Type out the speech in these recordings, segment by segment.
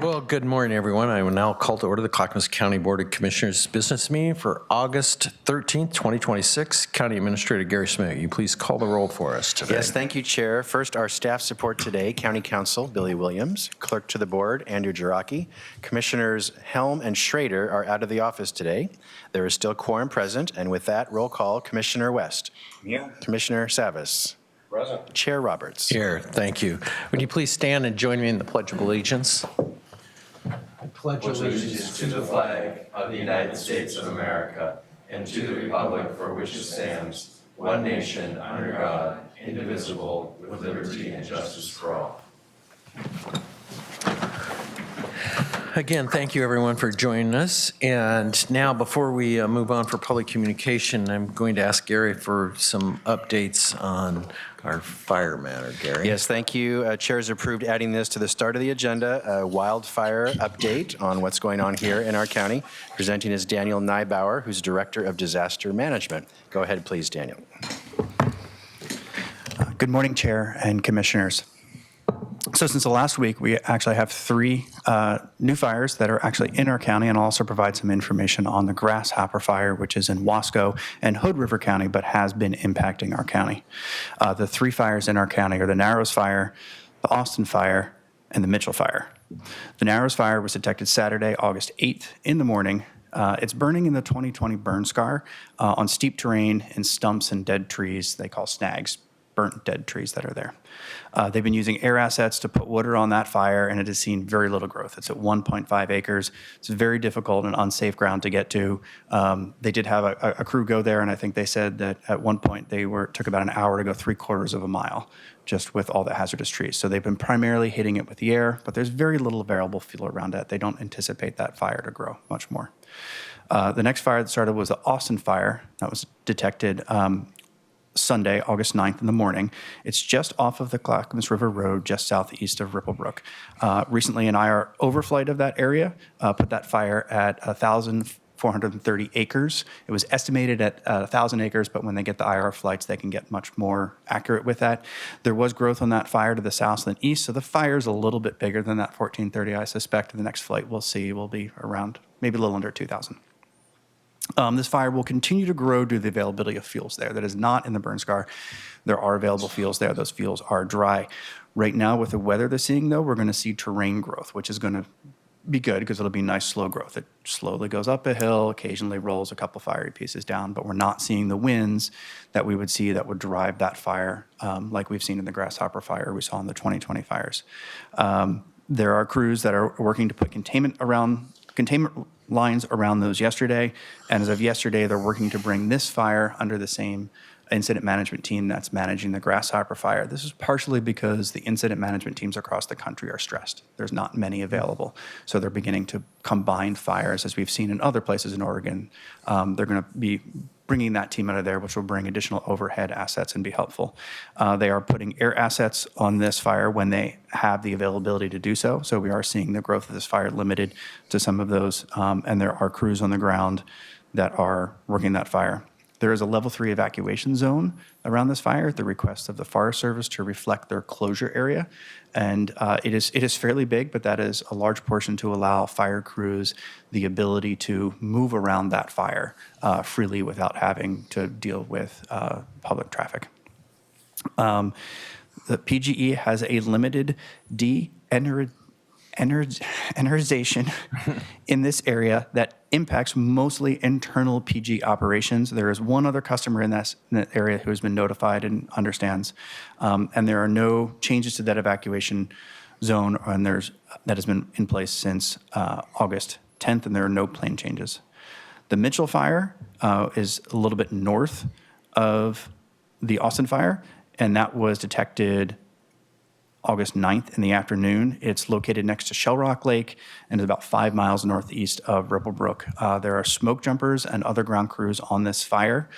Well, good morning, everyone. I will now call to order the Clackamas County Board of Commissioners business meeting for August 13th, 2026. County Administrator Gary Smith, you please call the roll for us today. Yes, thank you, Chair. First, our staff support today, County Counsel Billy Williams, Clerk to the Board Andrew Jaraki. Commissioners Helm and Schrader are out of the office today. There is still quorum present, and with that, roll call, Commissioner West. Here. Commissioner Savas. Present. Chair Roberts. Here, thank you. Would you please stand and join me in the Pledge of Allegiance? I pledge allegiance to the flag of the United States of America and to the republic for which it stands, one nation, under God, indivisible, with liberty and justice for all. Again, thank you everyone for joining us. And now before we move on for public communication, I'm going to ask Gary for some updates on our fire matter. Gary? Yes, thank you. Chair has approved adding this to the start of the agenda, a wildfire update on what's going on here in our county. Presenting is Daniel Neibauer, who's Director of Disaster Management. Go ahead, please, Daniel. Good morning, Chair and Commissioners. So since the last week, we actually have three new fires that are actually in our county, and I'll also provide some information on the Grasshopper Fire, which is in Wasco and Hood River County, but has been impacting our county. The three fires in our county are the Narrows Fire, the Austin Fire, and the Mitchell Fire. The Narrows Fire was detected Saturday, August 8th in the morning. It's burning in the 2020 burn scar on steep terrain and stumps and dead trees they call snags, burnt dead trees that are there. They've been using air assets to put water on that fire, and it has seen very little growth. It's at 1.5 acres. It's very difficult and unsafe ground to get to. They did have a crew go there, and I think they said that at one point they took about an hour to go 3/4 of a mile just with all the hazardous trees. So they've been primarily hitting it with the air, but there's very little available fuel around it. They don't anticipate that fire to grow much more. The next fire that started was the Austin Fire. That was detected Sunday, August 9th in the morning. It's just off of the Clackamas River Road, just southeast of Ripplebrook. Recently, an IR overflight of that area put that fire at 1,430 acres. It was estimated at 1,000 acres, but when they get the IR flights, they can get much more accurate with that. There was growth on that fire to the south and east, so the fire is a little bit bigger than that 1,430. I suspect the next flight we'll see will be around maybe a little under 2,000. This fire will continue to grow due to the availability of fuels there. That is not in the burn scar. There are available fuels there. Those fuels are dry. Right now, with the weather they're seeing, though, we're going to see terrain growth, which is going to be good because it'll be nice, slow growth. It slowly goes up a hill, occasionally rolls a couple fiery pieces down, but we're not seeing the winds that we would see that would drive that fire like we've seen in the Grasshopper Fire we saw in the 2020 fires. There are crews that are working to put containment lines around those yesterday, and as of yesterday, they're working to bring this fire under the same incident management team that's managing the Grasshopper Fire. This is partially because the incident management teams across the country are stressed. There's not many available, so they're beginning to combine fires, as we've seen in other places in Oregon. They're going to be bringing that team out of there, which will bring additional overhead assets and be helpful. They are putting air assets on this fire when they have the availability to do so. So we are seeing the growth of this fire limited to some of those, and there are crews on the ground that are working that fire. There is a level 3 evacuation zone around this fire at the request of the Forest Service to reflect their closure area. And it is fairly big, but that is a large portion to allow fire crews the ability to move around that fire freely without having to deal with public traffic. The PGE has a limited energization in this area that impacts mostly internal PG operations. There is one other customer in that area who has been notified and understands, and there are no changes to that evacuation zone, and that has been in place since August 10th, and there are no planned changes. The Mitchell Fire is a little bit north of the Austin Fire, and that was detected August 9th in the afternoon. It's located next to Shell Rock Lake and is about 5 miles northeast of Ripplebrook. There are smoke jumpers and other ground crews on this fire.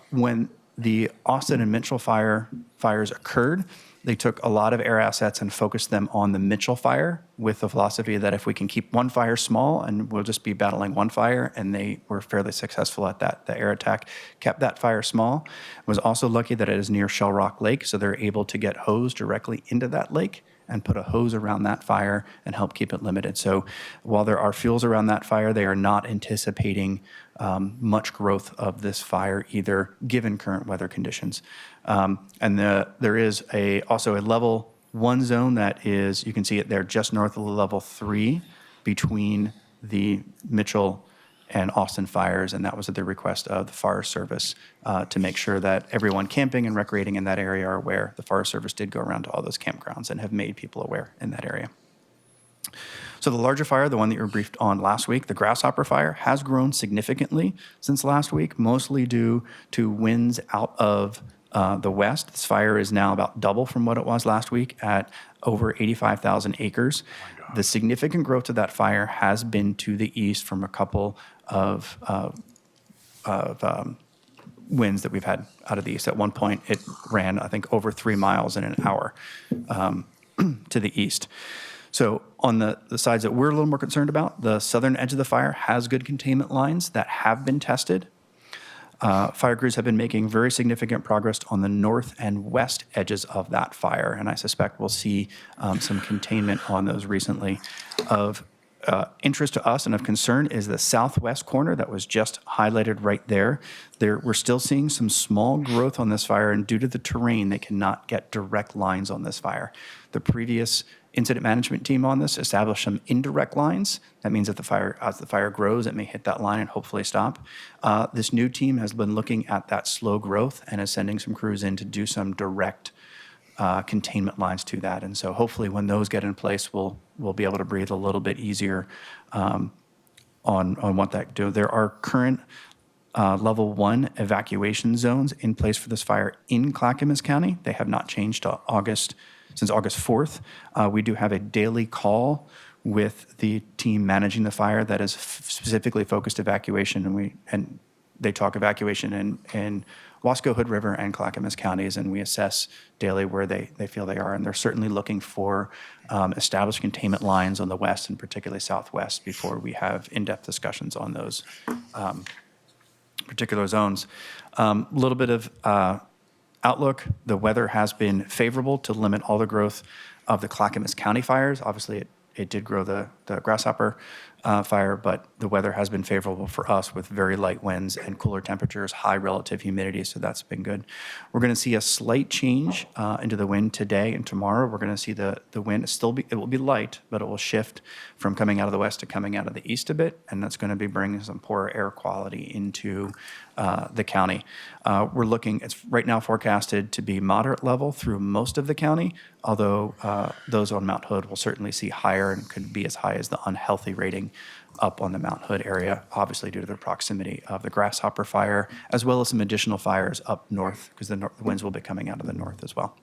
When the Austin and Mitchell fires occurred, they took a lot of air assets and focused them on the Mitchell fire with the philosophy that if we can keep one fire small and we'll just be battling one fire, and they were fairly successful at that. The air attack kept that fire small. Was also lucky that it is near Shell Rock Lake, so they're able to get hose directly into that lake and put a hose around that fire and help keep it limited. So while there are fuels around that fire, they are not anticipating much growth of this fire either, given current weather conditions. There is also a level 1 zone that is, you can see it there just north of level 3 between the Mitchell and Austin fires, and that was at the request of the Forest Service to make sure that everyone camping and recreating in that area are aware. The Forest Service did go around to all those campgrounds and have made people aware in that area. So the larger fire, the one that you were briefed on last week, the Grasshopper fire, has grown significantly since last week, mostly due to winds out of the west. This fire is now about double from what it was last week at over 85,000 acres. The significant growth of that fire has been to the east from a couple of winds that we've had out of the east. At one point, it ran, I think, over 3 miles in an hour to the east. So on the sides that we're a little more concerned about, the southern edge of the fire has good containment lines that have been tested. Fire crews have been making very significant progress on the north and west edges of that fire, and I suspect we'll see some containment on those recently. Of interest to us and of concern is the southwest corner that was just highlighted right there. We're still seeing some small growth on this fire, and due to the terrain, they cannot get direct lines on this fire. The previous incident management team on this established some indirect lines. That means that as the fire grows, it may hit that line and hopefully stop. This new team has been looking at that slow growth and is sending some crews in to do some direct containment lines to that. And so hopefully when those get in place, we'll be able to breathe a little bit easier on what that do. There are current level 1 evacuation zones in place for this fire in Clackamas County. They have not changed since August 4th. We do have a daily call with the team managing the fire that is specifically focused evacuation, and they talk evacuation in Wasco, Hood River, and Clackamas counties, and we assess daily where they feel they are. And they're certainly looking for established containment lines on the west and particularly southwest before we have in-depth discussions on those particular zones. A little bit of outlook. The weather has been favorable to limit all the growth of the Clackamas County fires. Obviously, it did grow the Grasshopper fire, but the weather has been favorable for us with very light winds and cooler temperatures, high relative humidity, so that's been good. We're going to see a slight change into the wind today and tomorrow. We're going to see the wind it will be light, but it will shift from coming out of the west to coming out of the east a bit, and that's going to be bringing some poorer air quality into the county. We're looking, it's right now forecasted to be moderate level through most of the county, although those on Mount Hood will certainly see higher and could be as high as the unhealthy rating up on the Mount Hood area, obviously due to the proximity of the Grasshopper fire, as well as some additional fires up north, because the winds will be coming out of the north as well.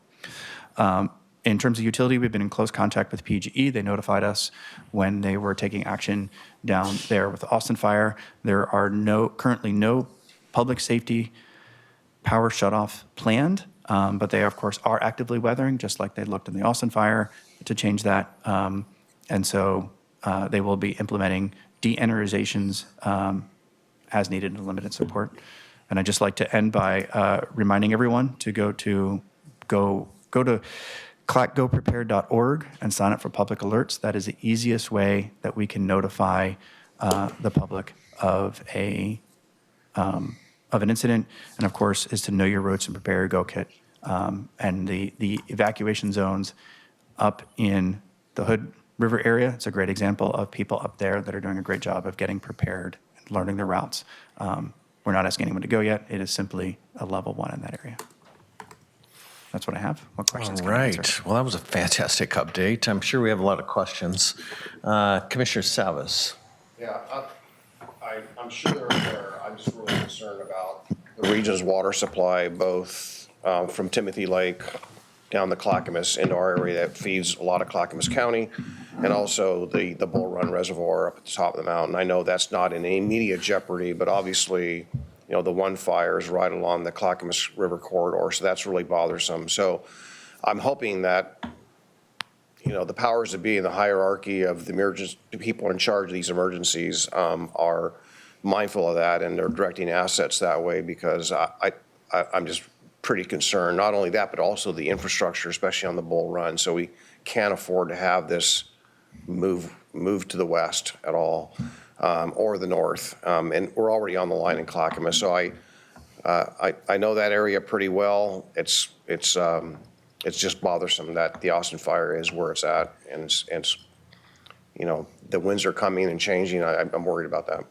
In terms of utility, we've been in close contact with PGE. They notified us when they were taking action down there with the Austin fire. There are currently no public safety power shutoff planned, but they, of course, are actively weathering, just like they looked in the Austin fire to change that. And so they will be implementing de-energizations as needed in limited support. And I'd just like to end by reminding everyone to go to ClackGoPrepare.org and sign up for public alerts. That is the easiest way that we can notify the public of an incident, and of course, is to know your roads and prepare your go kit. And the evacuation zones up in the Hood River area, it's a great example of people up there that are doing a great job of getting prepared and learning the routes. We're not asking anyone to go yet. It is simply a level 1 in that area. That's what I have. What questions All can I answer? right. Well, that was a fantastic update. I'm sure we have a lot of questions. Commissioner Savas. Yeah, I'm sure they're aware. I'm just really concerned about the region's water supply, both from Timothy Lake down the Clackamas into our area that feeds a lot of Clackamas County, and also the Bull Run Reservoir up at the top of the mountain. I know that's not in immediate jeopardy, but obviously, you know, the one fire is right along the Clackamas River corridor, so that's really bothersome. So I'm hoping that, you know, the powers that be in the hierarchy of the people in charge of these emergencies are mindful of that, and they're directing assets that way, because I'm just pretty concerned. Not only that, but also the infrastructure, especially on the Bull Run. So we can't afford to have this move to the west at all, or the north. And we're already on the line in Clackamas, so I know that area pretty well. It's just bothersome that the Austin fire is where it's at, and it's the winds are coming and changing. I'm worried about that.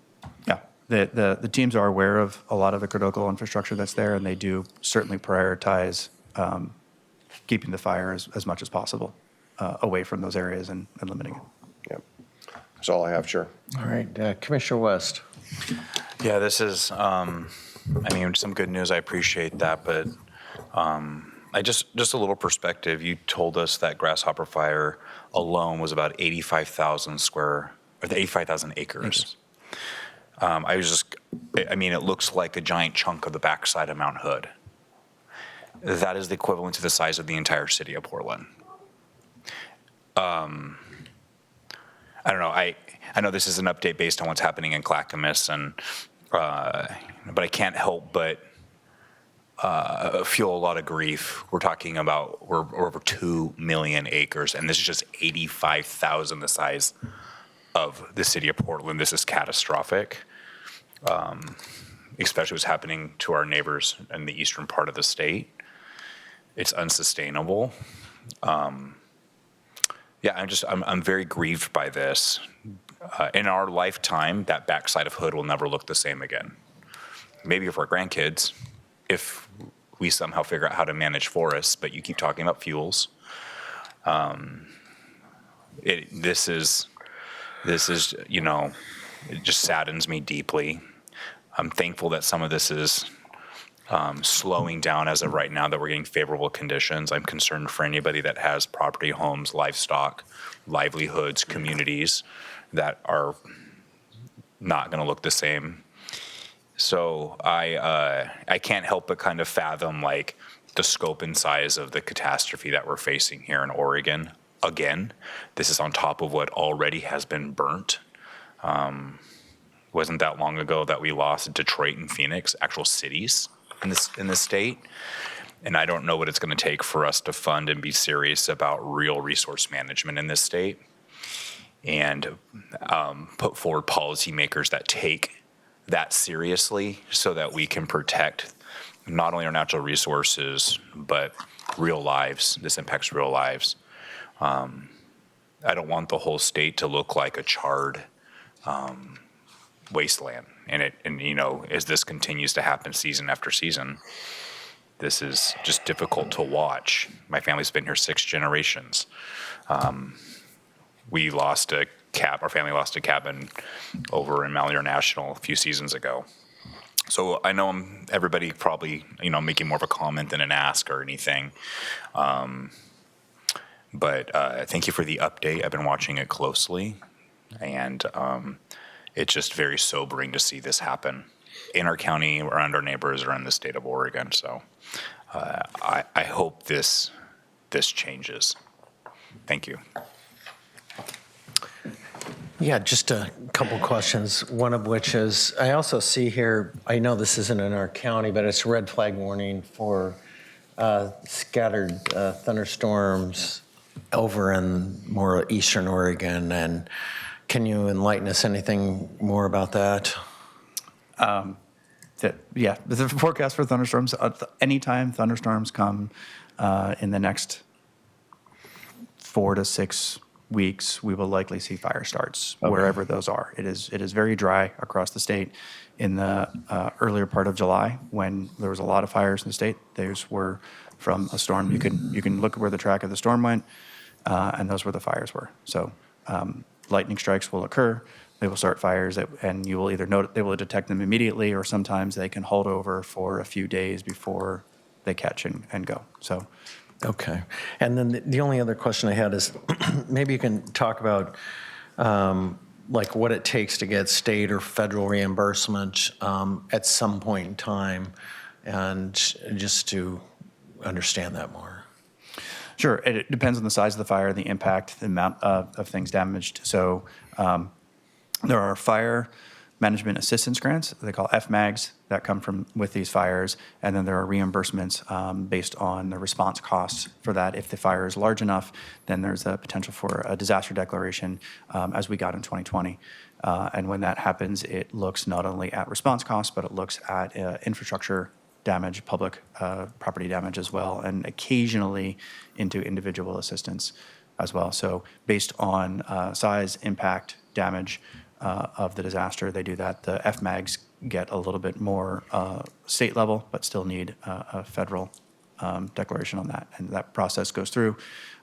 Yeah, the teams are aware of a lot of the critical infrastructure that's there, and they do certainly prioritize keeping the fire as much as possible away from those areas and limiting it. Yep. That's all I have, Chair. All right, Commissioner West. Yeah, this is, some good news. I appreciate that, but just a little perspective. You told us that Grasshopper Fire alone was about 85,000 acres. It looks like a giant chunk of the backside of Mount Hood. That is the equivalent to the size of the entire city of Portland. I don't know. I know this is an update based on what's happening in Clackamas, but I can't help but feel a lot of grief. We're talking about we're over 2 million acres, and this is just 85,000 the size of the city of Portland. This is catastrophic, especially what's happening to our neighbors in the eastern part of the state. It's unsustainable. I'm very grieved by this. In our lifetime, that backside of Hood will never look the same again. Maybe for our grandkids, if we somehow figure out how to manage forests, but you keep talking about fuels. This is, it just saddens me deeply. I'm thankful that some of this is slowing down as of right now, that we're getting favorable conditions. I'm concerned for anybody that has property, homes, livestock, livelihoods, communities that are not going to look the same. So I can't help but kind of fathom like the scope and size of the catastrophe that we're facing here in Oregon. Again, this is on top of what already has been burnt. Wasn't that long ago that we lost Detroit and Phoenix, actual cities in this state. And I don't know what it's going to take for us to fund and be serious about real resource management in this state, and put forward policymakers that take that seriously so that we can protect not only our natural resources, but real lives. This impacts real lives. I don't want the whole state to look like a charred wasteland. As this continues to happen season after season, this is just difficult to watch. My family's been here 6 generations. Our family lost a cabin over in Malheur National a few seasons ago. So I know everybody probably, making more of a comment than an ask or anything. But thank you for the update. I've been watching it closely, and it's just very sobering to see this happen in our county, around our neighbors, or in the state of Oregon. So I hope this changes. Thank you. Yeah, just a couple questions. One of which is, I also see here, I know this isn't in our county, but it's red flag warning for scattered thunderstorms over in more eastern Oregon. And can you enlighten us anything more about that? The forecast for thunderstorms, anytime thunderstorms come in the next 4 to 6 weeks, we will likely see fire starts wherever those are. It is very dry across the state. In the earlier part of July, when there was a lot of fires in the state, those were from a storm. You can look at where the track of the storm went, and those where the fires were. So lightning strikes will occur. They will start fires, and you will either they will detect them immediately, or sometimes they can hold over for a few days before they catch and go. So. Okay. And then the only other question I had is maybe you can talk about like what it takes to get state or federal reimbursement at some point in time, and just to understand that more. Sure. It depends on the size of the fire, the impact, the amount of things damaged. So there are fire management assistance grants, they call FMAGs, that come from with these fires, and then there are reimbursements based on the response costs for that. If the fire is large enough, then there's a potential for a disaster declaration, as we got in 2020. And when that happens, it looks not only at response costs, but it looks at infrastructure damage, public property damage as well, and occasionally into individual assistance as well. So based on size, impact, damage of the disaster, they do that. The FMAGs get a little bit more state level, but still need a federal declaration on that. And that process goes through.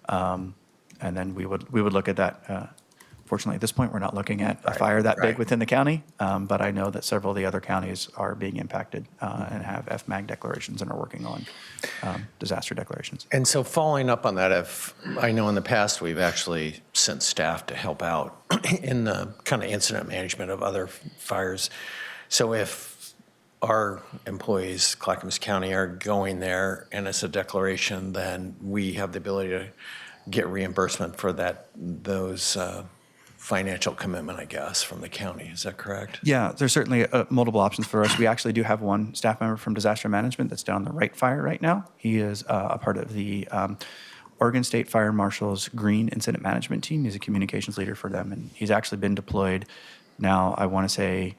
And then we would look at that. Fortunately, at this point, we're not looking at a fire that big within the county, but I know that several of the other counties are being impacted and have FMAG declarations and are working on disaster declarations. And so following up on that, if I know in the past, we've actually sent staff to help out in the kind of incident management of other fires. So if our employees, Clackamas County, are going there and it's a declaration, then we have the ability to get reimbursement for those financial commitment, I guess, from the county. Is that correct? Yeah, there's certainly multiple options for us. We actually do have one staff member from disaster management that's down the Wright Fire right now. He is a part of the Oregon State Fire Marshal's Green Incident Management Team. He's a communications leader for them, and he's actually been deployed now, I want to say,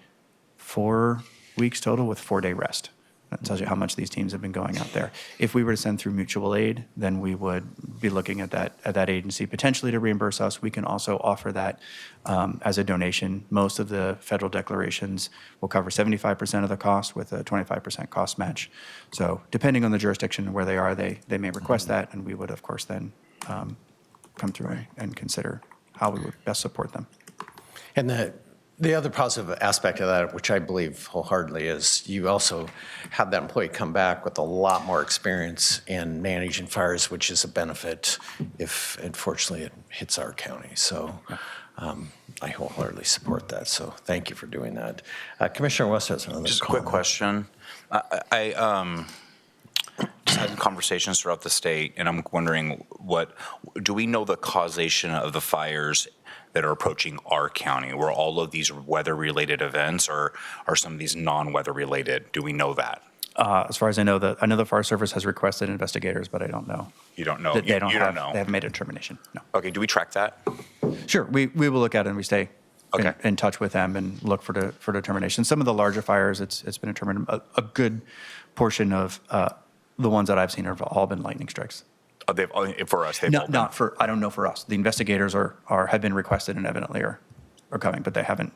4 weeks total with 4-day rest. That tells you how much these teams have been going out there. If we were to send through mutual aid, then we would be looking at that agency potentially to reimburse us. We can also offer that as a donation. Most of the federal declarations will cover 75% of the cost with a 25% cost match. So depending on the jurisdiction and where they are, they may request that, and we would, of course, then come through and consider how we would best support them. And the other positive aspect of that, which I believe wholeheartedly, is you also have that employee come back with a lot more experience in managing fires, which is a benefit if, unfortunately, it hits our county. So I wholeheartedly support that. So thank you for doing that. Commissioner West has another Just a quick question. I just had conversations throughout the state, and I'm wondering do we know the causation of the fires that are approaching our county? Were all of these weather-related events, or are some of these non-weather related? Do we know that? As far as I know, the Fire Service has requested investigators, but I don't know. You don't know? They don't you have, don't know? They haven't made a determination, no. Okay, do we track that? Sure, we will look at it and we stay in touch with them and look for determination. Some of the larger fires, it's been determined a good portion of the ones that I've seen have all been lightning strikes. For us, they've Not for, I don't know for us. The investigators have been requested and evidently are coming, but they haven't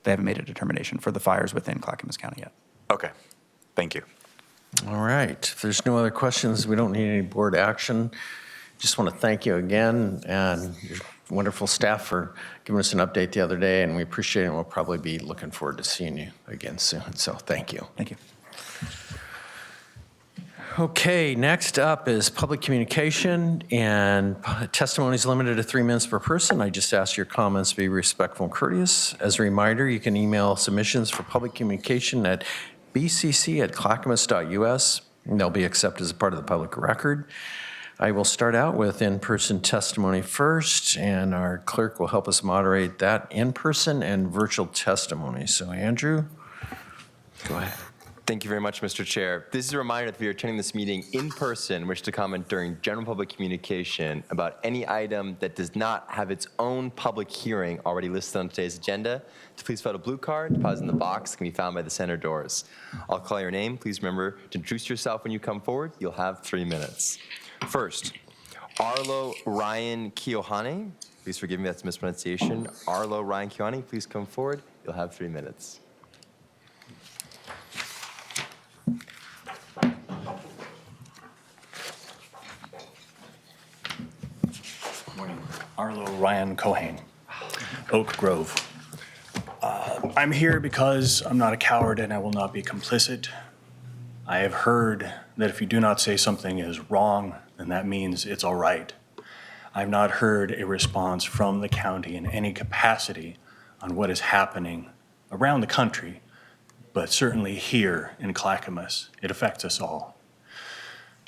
made a determination for the fires within Clackamas County yet. Okay, thank you. All right. If there's no other questions, we don't need any board action. Just want to thank you again and your wonderful staff for giving us an update the other day, and we appreciate it. We'll probably be looking forward to seeing you again soon. So thank you. Thank you. Okay, next up is public communication, and testimony is limited to 3 minutes per person. I just ask your comments to be respectful and courteous. As a reminder, you can email submissions for public communication at bcc@clackamas.us, and they'll be accepted as a part of the public record. I will start out with in-person testimony first, and our clerk will help us moderate that in-person and virtual testimony. So Andrew, go ahead. Thank you very much, Mr. Chair. This is a reminder that we are attending this meeting in person, wish to comment during general public communication about any item that does not have its own public hearing already listed on today's agenda. To please fill out a blue card, deposit in the box, can be found by the center doors. I'll call your name. Please remember to introduce yourself when you come forward. You'll have 3 minutes. First, Arlo Ryan Kiohane. Please forgive me, that's mispronunciation. Arlo Ryan Kiohane, please come forward. You'll have 3 minutes. Arlo Ryan Cohane, Oak Grove. I'm here because I'm not a coward and I will not be complicit. I have heard that if you do not say something is wrong, then that means it's all right. I've not heard a response from the county in any capacity on what is happening around the country, but certainly here in Clackamas, it affects us all.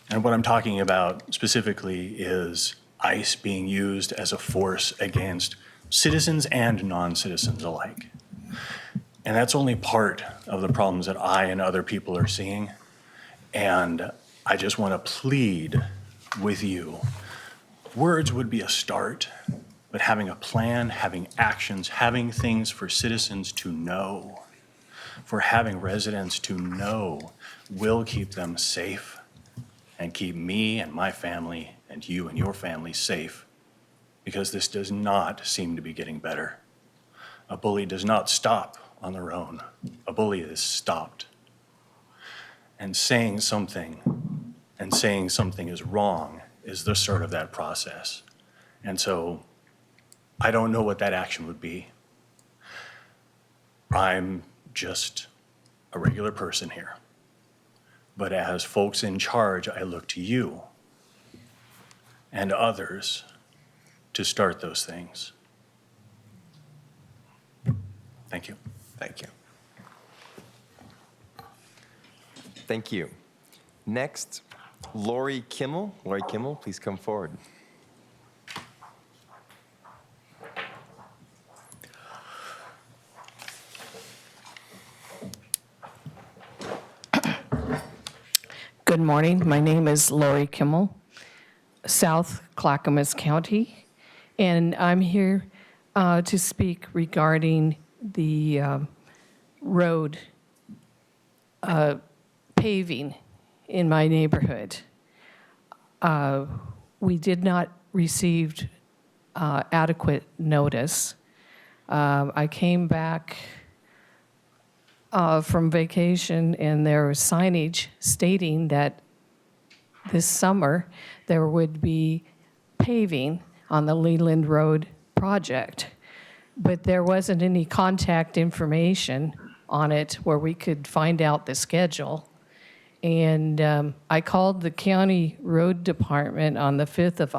And what I'm talking about specifically is ICE being used as a force against citizens and non-citizens alike. And that's only part of the problems that I and other people are seeing. And I just want to plead with you. Words would be a start, but having a plan, having actions, having things for citizens to know, for having residents to know will keep them safe and keep me and my family and you and your family safe, because this does not seem to be getting better. A bully does not stop on their own. A bully is stopped. And saying something is wrong is the start of that process. And so I don't know what that action would be. I'm just a regular person here. But as folks in charge, I look to you and others to start those things. Thank you. Thank you. Thank you. Next, Lori Kimmel. Lori Kimmel, please come forward. Good morning. My name is Lori Kimmel, South Clackamas County, and I'm here to speak regarding the road paving in my neighborhood. We did not receive adequate notice. I came back from vacation, and there was signage stating that this summer there would be paving on the Leland Road project. But there wasn't any contact information on it where we could find out the schedule. And I called the county road department on the 5th of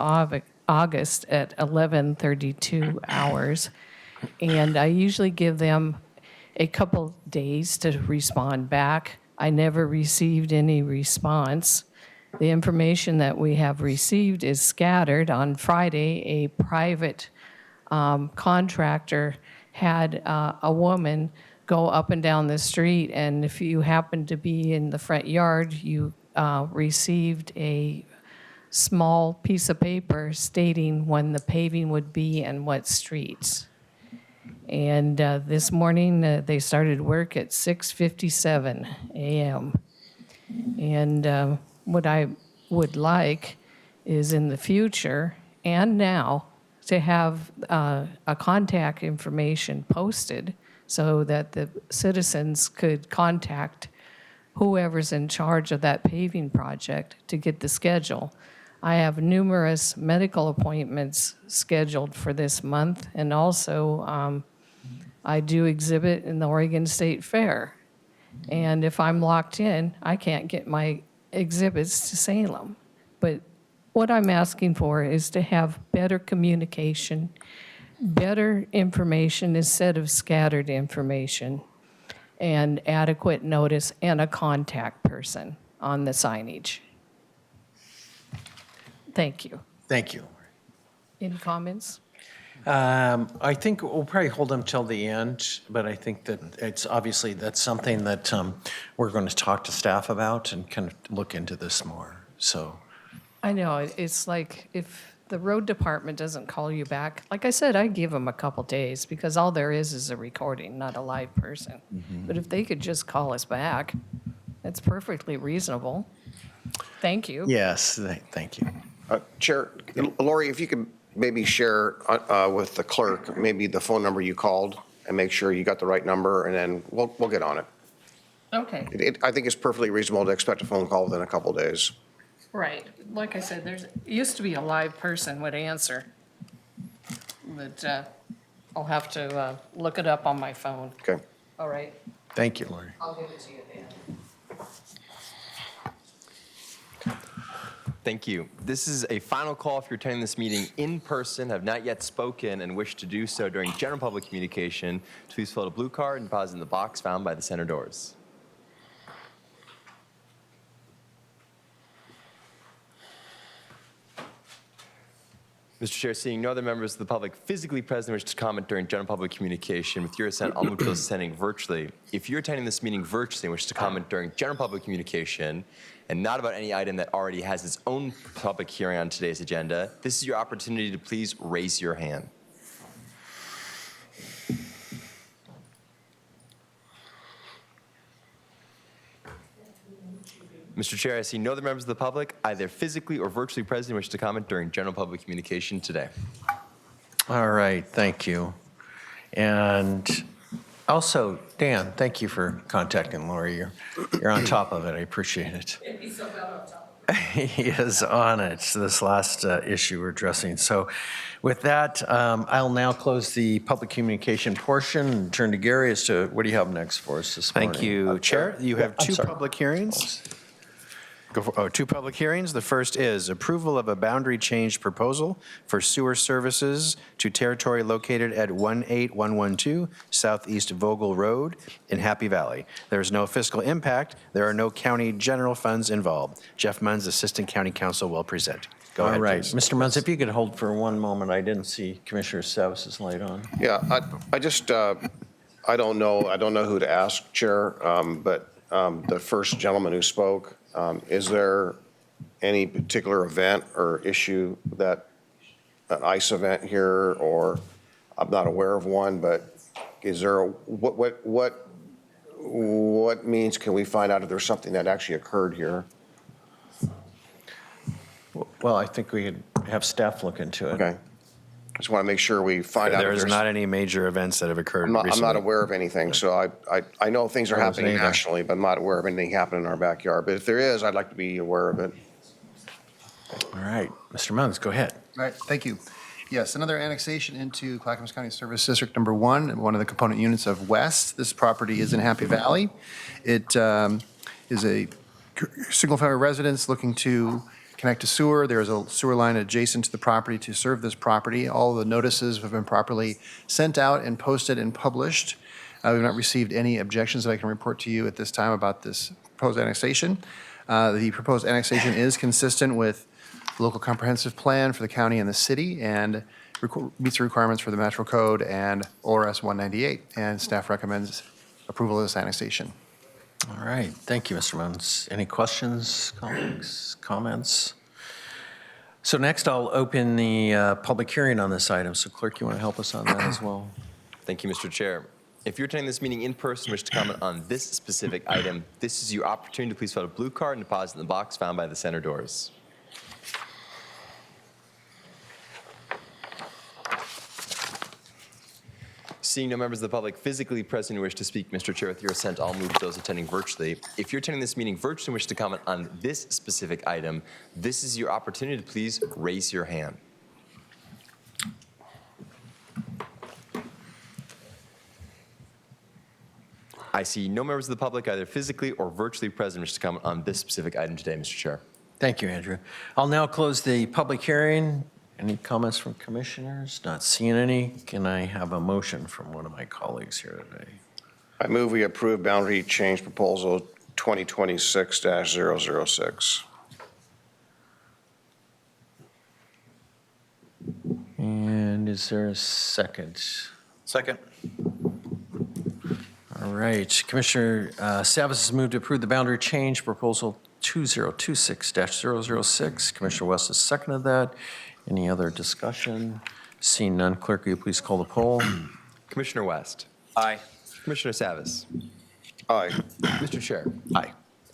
August at 11:32 hours. And I usually give them a couple days to respond back. I never received any response. The information that we have received is scattered. On Friday, a private contractor had a woman go up and down the street, and if you happened to be in the front yard, you received a small piece of paper stating when the paving would be and what streets. And this morning, they started work at 6:57 a.m. And what I would like is in the future and now to have a contact information posted so that the citizens could contact whoever's in charge of that paving project to get the schedule. I have numerous medical appointments scheduled for this month, and also I do exhibit in the Oregon State Fair. And if I'm locked in, I can't get my exhibits to Salem. But what I'm asking for is to have better communication, better information instead of scattered information, and adequate notice and a contact person on the signage. Thank you. Thank you. Any comments? I think we'll probably hold them till the end, but I think that it's obviously that's something that we're going to talk to staff about and kind of look into this more. So, I know, it's like if the road department doesn't call you back, like I said, I give them a couple days because all there is a recording, not a live person. But if they could just call us back, it's perfectly reasonable. Thank you. yes, thank you. Chair, Lori, if you could maybe share with the clerk, maybe the phone number you called and make sure you got the right number, and then we'll get on it. Okay, I think it's perfectly reasonable to expect a phone call within a couple days. right. Like I said, there's, used to be a live person would answer. But I'll have to look it up on my phone. Okay. All right, Thank you, Lori. I'll give it to you then. Thank you. This is a final call if you're attending this meeting in person, have not yet spoken, and wish to do so during general public communication. Please fill out a blue card and deposit in the box found by the center doors. Mr. Chair, seeing no other members of the public physically present who wish to comment during general public communication, with your assent, I'll move to those attending virtually. If you're attending this meeting virtually and wish to comment during general public communication and not about any item that already has its own public hearing on today's agenda, this is your opportunity to please raise your hand. Mr. Chair, I see no other members of the public, either physically or virtually present, who wish to comment during general public communication today. All right, thank you. And also, Dan, thank you for contacting Lori. You're on top of it. I appreciate it. He's so bad on top of it. He is on it, this last issue we're addressing. So with that, I'll now close the public communication portion and turn to Gary as to what do you have next for us this morning? Thank you, Chair. You have I'm two sorry. public hearings. Two public hearings. The first is approval of a boundary change proposal for sewer services to territory located at 18112 Southeast Vogel Road in Happy Valley. There is no fiscal impact. There are no county general funds involved. Jeff Munns, Assistant County Counsel, will present. Go ahead, All right, please. Mr. Munns, if you could hold for one moment. I didn't see Commissioner Savis's light on. Yeah, I just, I don't know who to ask, Chair, but the first gentleman who spoke, is there any particular event or issue that, an ICE event here, or I'm not aware of one, but is there, what means can we find out if there's something that actually occurred here? Well, I think we could have staff look into it. Okay. Just want to make sure we find out. There if is there's- not any major events that have occurred I'm recently. not aware of anything, so I know things are I wasn't happening either. nationally, but I'm not aware of anything happening in our backyard. But if there is, I'd like to be aware of it. All right, Mr. Munns, go ahead. All right, thank you. Yes, another annexation into Clackamas County Service District Number 1, one of the component units of West. This property is in Happy Valley. It is a single-family residence looking to connect to sewer. There is a sewer line adjacent to the property to serve this property. All of the notices have been properly sent out and posted and published. We've not received any objections that I can report to you at this time about this proposed annexation. The proposed annexation is consistent with the local comprehensive plan for the county and the city and meets the requirements for the Metro Code and ORS 198, and staff recommends approval of this annexation. All right, thank you, Mr. Munns. Any questions, colleagues, comments? So next, I'll open the public hearing on this item. So clerk, you want to help us on that as well? Thank you, Mr. Chair. If you're attending this meeting in person and wish to comment on this specific item, this is your opportunity to please fill out a blue card and deposit in the box found by the center doors. Seeing no members of the public physically present who wish to speak, Mr. Chair, with your assent, I'll move to those attending virtually. If you're attending this meeting virtually and wish to comment on this specific item, this is your opportunity to please raise your hand. I see no members of the public, either physically or virtually present, wish to comment on this specific item today, Mr. Chair. Thank you, Andrew. I'll now close the public hearing. Any comments from commissioners? Not seeing any. Can I have a motion from one of my colleagues here today? I move we approve boundary change proposal 2026-006. And is there a second? Second. All right, Commissioner Savis has moved to approve the boundary change proposal 2026-006. Commissioner West has seconded that. Any other discussion? Seeing none, clerk, will you please call the poll? Commissioner West. Aye. Commissioner Savis. Aye. Mr. Chair. Aye.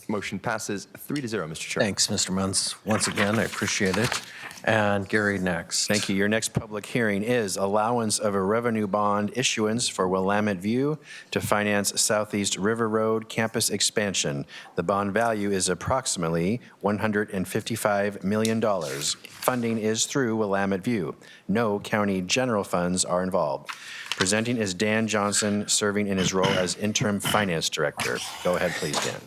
Motion passes 3-0, Mr. Chair. Thanks, Mr. Munns. Once again, I appreciate it. And Gary next. Thank you. Your next public hearing is allowance of a revenue bond issuance for Willamette View to finance Southeast River Road campus expansion. The bond value is approximately $155 million. Funding is through Willamette View. No county general funds are involved. Presenting is Dan Johnson, serving in his role as interim finance director. Go ahead, please, Dan.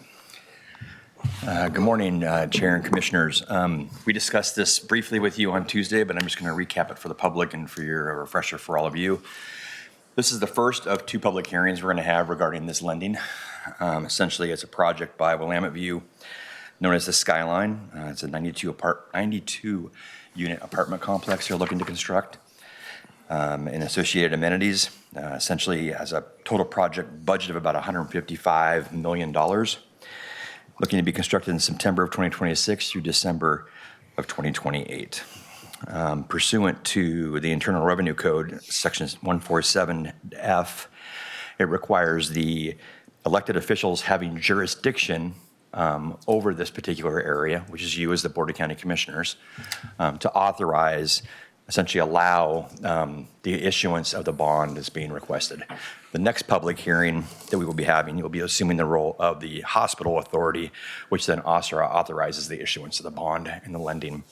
Good morning, Chair and Commissioners. We discussed this briefly with you on Tuesday, but I'm just going to recap it for the public and for your refresher for all of you. This is the first of two public hearings we're going to have regarding this lending. Essentially, it's a project by Willamette View known as the Skyline. It's a 92 unit apartment complex they're looking to construct and associated amenities. Essentially has a total project budget of about $155 million. Looking to be constructed in September of 2026 through December of 2028. Pursuant to the Internal Revenue Code, Section 147F, it requires the elected officials having jurisdiction over this particular area, which is you as the Board of County Commissioners, to authorize, essentially allow the issuance of the bond that's being requested. The next public hearing that we will be having, you'll be assuming the role of the hospital authority, which then also authorizes the issuance of the bond and the lending.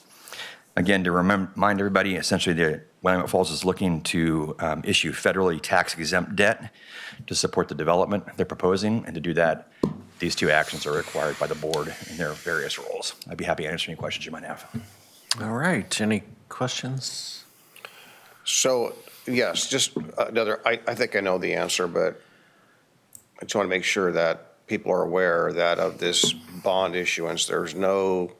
Again, to remind everybody, essentially the Willamette Falls is looking to issue federally tax-exempt debt to support the development they're proposing, and to do that, these two actions are required by the board in their various roles. I'd be happy to answer any questions you might have. All right, any questions? So, yes, just another, I think I know the answer, but I just want to make sure that people are aware that of this bond issuance, there's no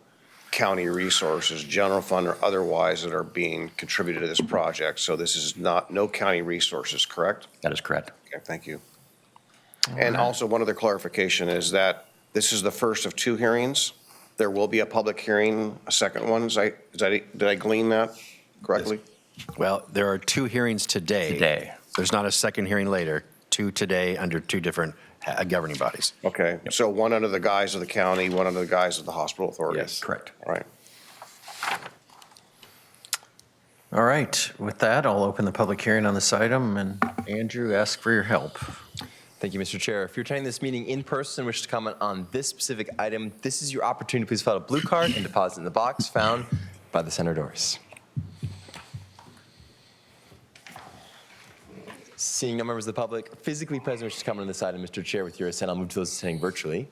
county resources, general fund or otherwise, that are being contributed to this project. So this is no county resources, correct? That is correct. Okay, thank you. And also, one other clarification is that this is the first of two hearings. There will be a public hearing, a second one. Did I glean that correctly? Well, there are two hearings today. Today. There's not a second hearing later. Two today under two different governing bodies. Okay, so one under the guise of the county, one under the guise of the hospital authority? Yes. Correct. All right. All right, with that, I'll open the public hearing on this item, and Andrew, ask for your help. Thank you, Mr. Chair. If you're attending this meeting in person and wish to comment on this specific item, this is your opportunity. Please fill out a blue card and deposit in the box found by the center doors. Seeing no members of the public physically present wish to comment on this item, Mr. Chair, with your assent, I'll move to those attending virtually.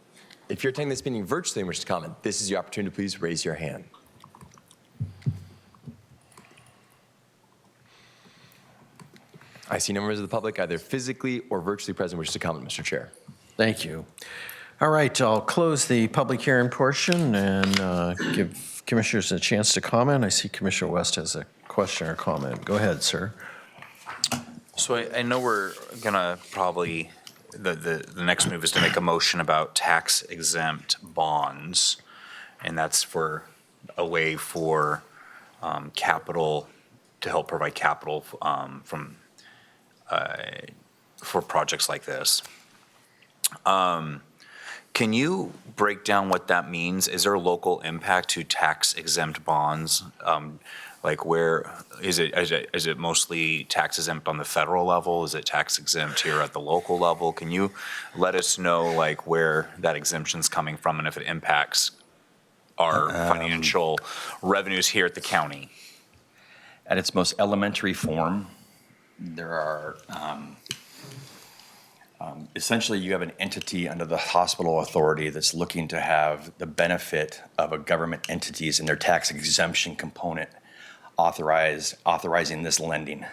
If you're attending this meeting virtually and wish to comment, this is your opportunity to please raise your hand. I see no members of the public either physically or virtually present wish to comment, Mr. Chair. Thank you. All right, I'll close the public hearing portion and give commissioners a chance to comment. I see Commissioner West has a question or comment. Go ahead, sir. So I know we're gonna probably, the next move is to make a motion about tax exempt bonds. And that's for a way for capital, to help provide capital for projects like this. Can you break down what that means? Is there a local impact to tax exempt bonds? Like where, is it mostly tax exempt on the federal level? Is it tax exempt here at the local level? Can you let us know like where that exemption's coming from and if it impacts our financial revenues here at the county? At its most elementary form, there are, essentially you have an entity under the hospital authority that's looking to have the benefit of a government entities and their tax exemption component authorizing this lending.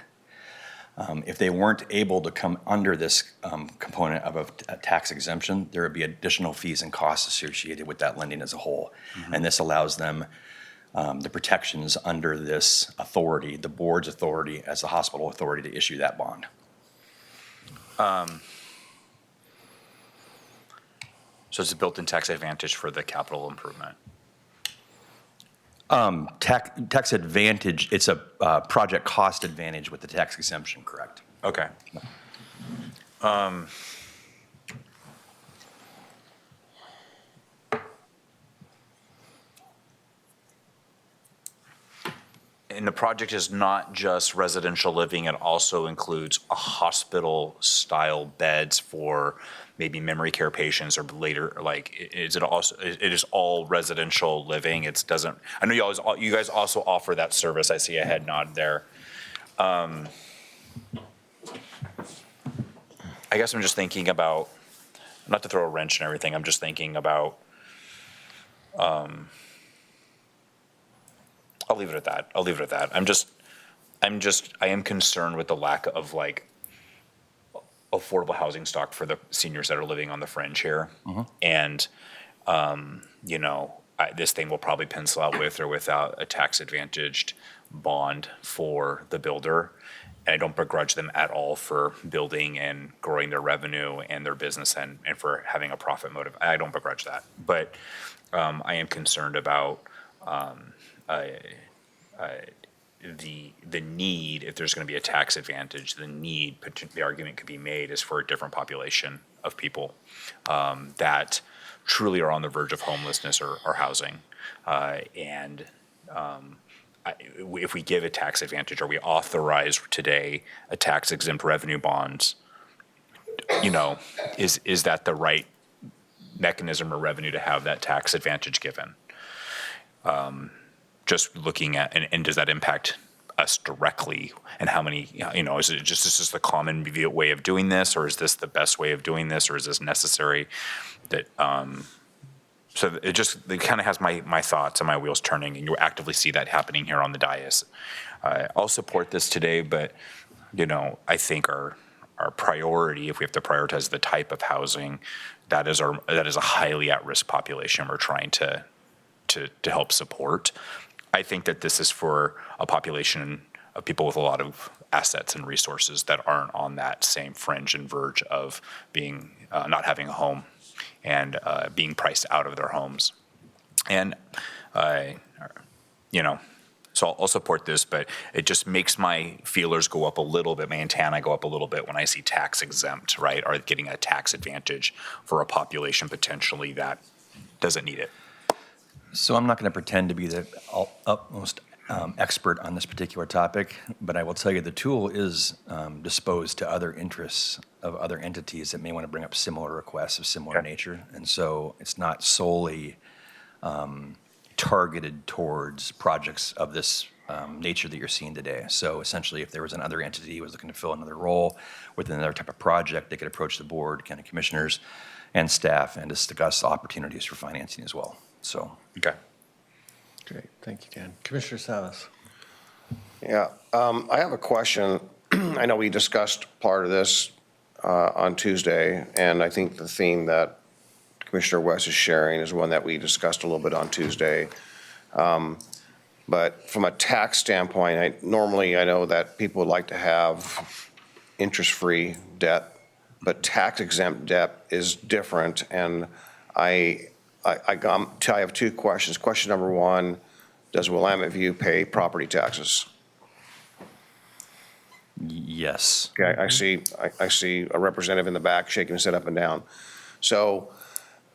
If they weren't able to come under this component of a tax exemption, there would be additional fees and costs associated with that lending as a whole. Mm-hmm. And this allows them the protections under this authority, the board's authority as the hospital authority to issue that bond. So it's a built-in tax advantage for the capital improvement. Tax advantage, it's a project cost advantage with the tax exemption, correct? Okay. And the project is not just residential living, it also includes a hospital-style beds for maybe memory care patients or later, like, is it also, it is all residential living? It doesn't, I know you guys also offer that service, I see a head nod there. I guess I'm just thinking about, not to throw a wrench in everything, I'm just thinking about, I'll leave it at that. I am concerned with the lack of like affordable housing stock for the seniors that are living on the fringe here. Mm-hmm. And, this thing will probably pencil out with or without a tax-advantaged bond for the builder. And I don't begrudge them at all for building and growing their revenue and their business and for having a profit motive. I don't begrudge that. But I am concerned about the need, if there's going to be a tax advantage, the argument could be made is for a different population of people that truly are on the verge of homelessness or housing. If we give a tax advantage, or we authorize today a tax exempt revenue bonds, is that the right mechanism or revenue to have that tax advantage given? Just looking at, and does that impact us directly, and how many, is it just, is this the common way of doing this, or is this the best way of doing this, or is this necessary? So it kind of has my thoughts and my wheels turning, and you actively see that happening here on the dais. I'll support this today, but, I think our priority, if we have to prioritize the type of housing, that is a highly at-risk population we're trying to help support. I think that this is for a population of people with a lot of assets and resources that aren't on that same fringe and verge of being not having a home and being priced out of their homes. And, so I'll support this, but it just makes my feelers go up a little bit, my antennae go up a little bit when I see tax exempt, right, or getting a tax advantage for a population potentially that doesn't need it. So I'm not going to pretend to be the utmost expert on this particular topic, but I will tell you the tool is disposed to other interests of other entities that may want to bring up similar requests of similar nature. And so it's not solely targeted towards projects of this nature that you're seeing today. So essentially, if there was another entity who was looking to fill another role within another type of project, they could approach the board, county commissioners, and staff and discuss opportunities for financing as well. So. Okay. Great, thank you, Dan. Commissioner Salas. Yeah, I have a question. I know we discussed part of this on Tuesday, and I think the theme that Commissioner West is sharing is one that we discussed a little bit on Tuesday. But from a tax standpoint, normally I know that people would like to have interest-free debt, but tax-exempt debt is different. And I have two questions. Question number one, does Willamette View pay property taxes? Yes. Okay, I see a representative in the back shaking his head up and down. So,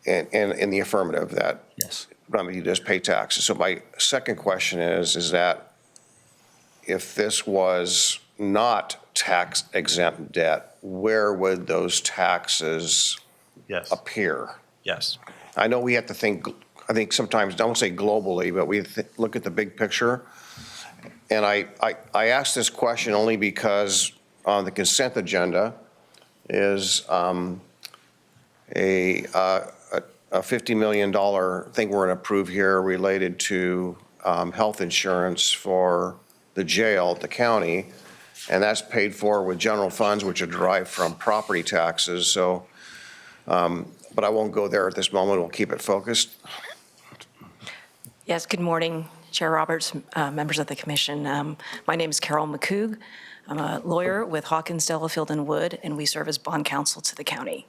in the affirmative, that Yes. Willamette View does pay taxes. So my second question is that if this was not tax exempt debt, where would those taxes appear? Yes. I know we have to think, I think sometimes, don't say globally, but we look at the big picture. And I ask this question only because on the consent agenda is a $50 million thing we're going to approve here related to health insurance for the jail at the county. And that's paid for with general funds, which are derived from property taxes. So, but I won't go there at this moment. We'll keep it focused. Yes, good morning, Chair Roberts, members of the commission. My name is Carol McCoog. I'm a lawyer with Hawkins, Delafield, and Wood, and we serve as bond counsel to the county.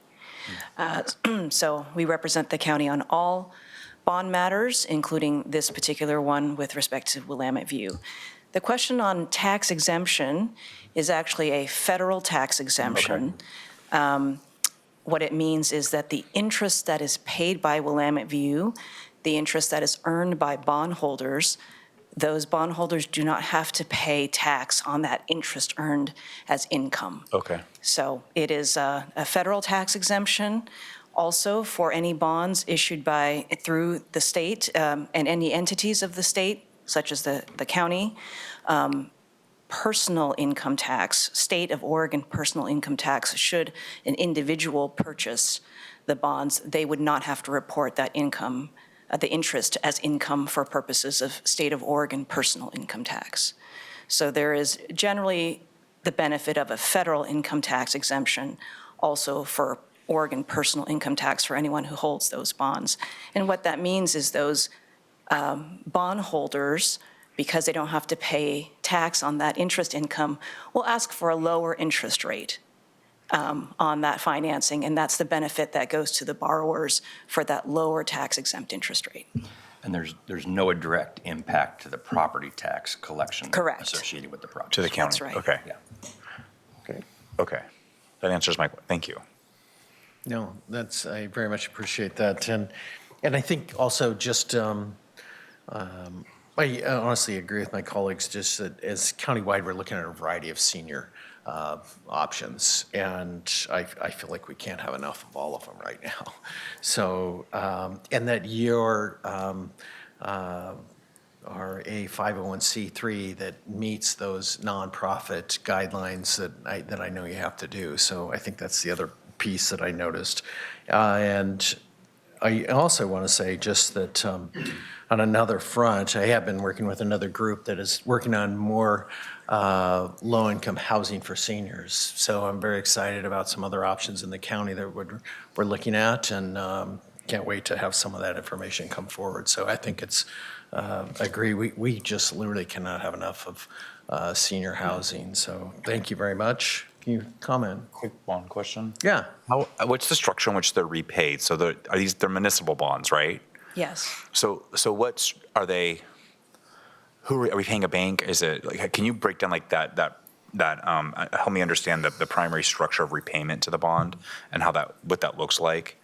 So we represent the county on all bond matters, including this particular one with respect to Willamette View. The question on tax exemption is actually a federal tax exemption. Okay. What it means is that the interest that is paid by Willamette View, the interest that is earned by bondholders, those bondholders do not have to pay tax on that interest earned as income. Okay. So it is a federal tax exemption. Also, for any bonds issued through the state and any entities of the state, such as the county, personal income tax, state of Oregon personal income tax, should an individual purchase the bonds, they would not have to report that income, the interest as income for purposes of state of Oregon personal income tax. So there is generally the benefit of a federal income tax exemption also for Oregon personal income tax for anyone who holds those bonds. And what that means is those bondholders, because they don't have to pay tax on that interest income, will ask for a lower interest rate on that financing, and that's the benefit that goes to the borrowers for that lower tax-exempt interest rate. And there's no direct impact to the property tax collection Correct. associated with the project. To the county? That's right. Okay. Yeah. Okay. Okay. That answers my, thank you. No, I very much appreciate that. And I think also just, I honestly agree with my colleagues, just that as countywide, we're looking at a variety of senior options. And I feel like we can't have enough of all of them right now. So, and that you're are a 501c3 that meets those nonprofit guidelines that I know you have to do. So I think that's the other piece that I noticed. And I also want to say just that on another front, I have been working with another group that is working on more low-income housing for seniors. So I'm very excited about some other options in the county that we're looking at, and can't wait to have some of that information come forward. So I think it's, agree, we just literally cannot have enough of senior housing. So thank you very much. Can you comment? Quick bond question. Yeah. What's the structure in which they're repaid? So they're municipal bonds, right? Yes. So are they, are we paying a bank? Is it, like, can you break down like that, help me understand the primary structure of repayment to the bond and what that looks like?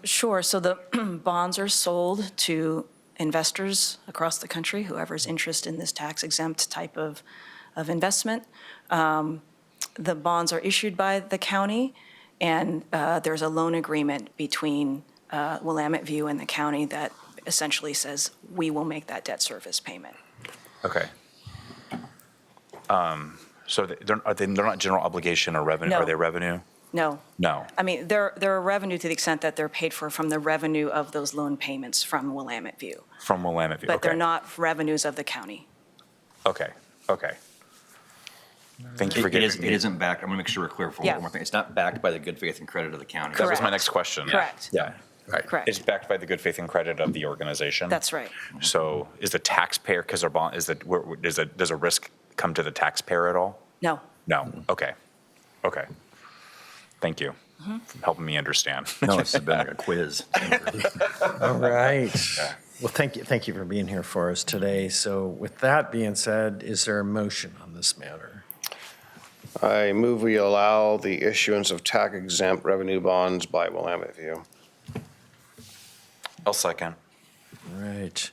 Sure. So the bonds are sold to investors across the country, whoever's interested in this tax-exempt type of investment. The bonds are issued by the county, and there's a loan agreement between Willamette View and the county that essentially says we will make that debt service payment. Okay. So they're not general obligation or revenue? No. Are they revenue? No. No. I mean, they're a revenue to the extent that they're paid for from the revenue of those loan payments from Willamette View. From Willamette View? But they're Okay. not revenues of the county. Okay. Thank you for It giving is, me. it isn't backed, I'm going to make sure we're clear for Yeah. one more thing. It's not backed by the good faith and credit of the county. That was my Correct. next question. Correct. Yeah. Right. Correct. It's backed by the good faith and credit of the organization? That's right. So is the taxpayer, because our bond, does a risk come to the taxpayer at all? No. No. Okay. Thank you for helping me understand. No, it's been like a quiz. All right. Well, thank you for being here for us today. So with that being said, is there a motion on this matter? I move we allow the issuance of tax-exempt revenue bonds by Willamette View. I'll second. All right.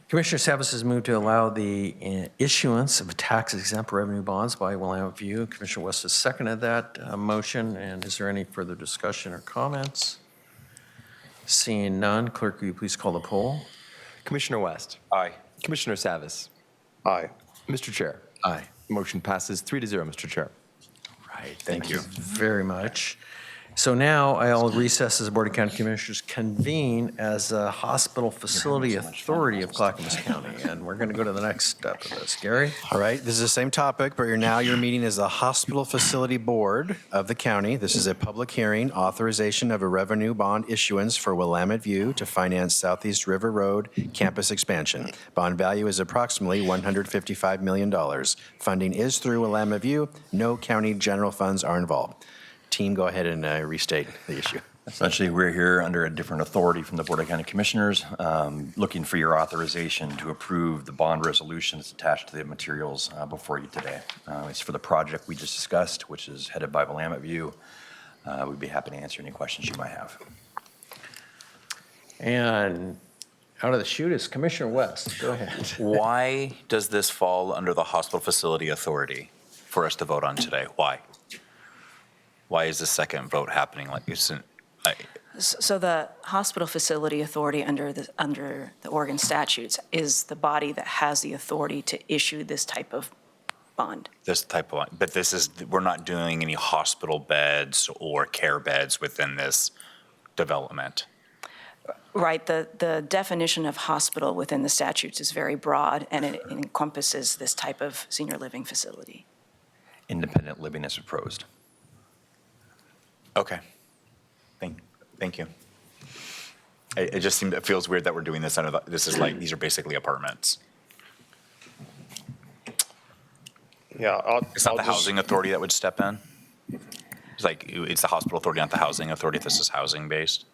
Commissioner Savas has moved to allow the issuance of tax-exempt revenue bonds by Willamette View. Commissioner West has seconded that motion. And is there any further discussion or comments? Seeing none, clerk, will you please call the poll? Commissioner West. Aye. Commissioner Savas. Aye. Mr. Chair. Aye. Motion passes 3-0, Mr. Chair. Right, thank you very much. So now I'll recess as Board of County Commissioners, convene as a Hospital Facility Authority of Clackamas County. And we're going to go to the next step of this. Gary? All right, this is the same topic, but your meeting as the Hospital Facility Board of the county. This is a public hearing, authorization of a revenue bond issuance for Willamette View to finance Southeast River Road campus expansion. Bond value is approximately $155 million. Funding is through Willamette View. No county general funds are involved. Team, go ahead and restate the issue. Essentially, we're here under a different authority from the Board of County Commissioners, looking for your authorization to approve the bond resolutions attached to the materials before you today. It's for the project we just discussed, which is headed by Willamette View. We'd be happy to answer any questions you might have. And out of the chute is Commissioner West. Go ahead. Why does this fall under the Hospital Facility Authority for us to vote on today? Why? Why is the second vote happening like this? So the Hospital Facility Authority under the Oregon statutes is the body that has the authority to issue this type of bond. But we're not doing any hospital beds or care beds within this development. Right, the definition of hospital within the statutes is very broad, and it encompasses this type of senior living facility. Independent living is proposed. Okay. Thank you. It just seems, it feels weird that we're doing this under this is like, these are basically apartments. Yeah. It's not I'll the just- housing authority that would step in? It's like, it's the hospital authority, not the housing authority, if this is housing based?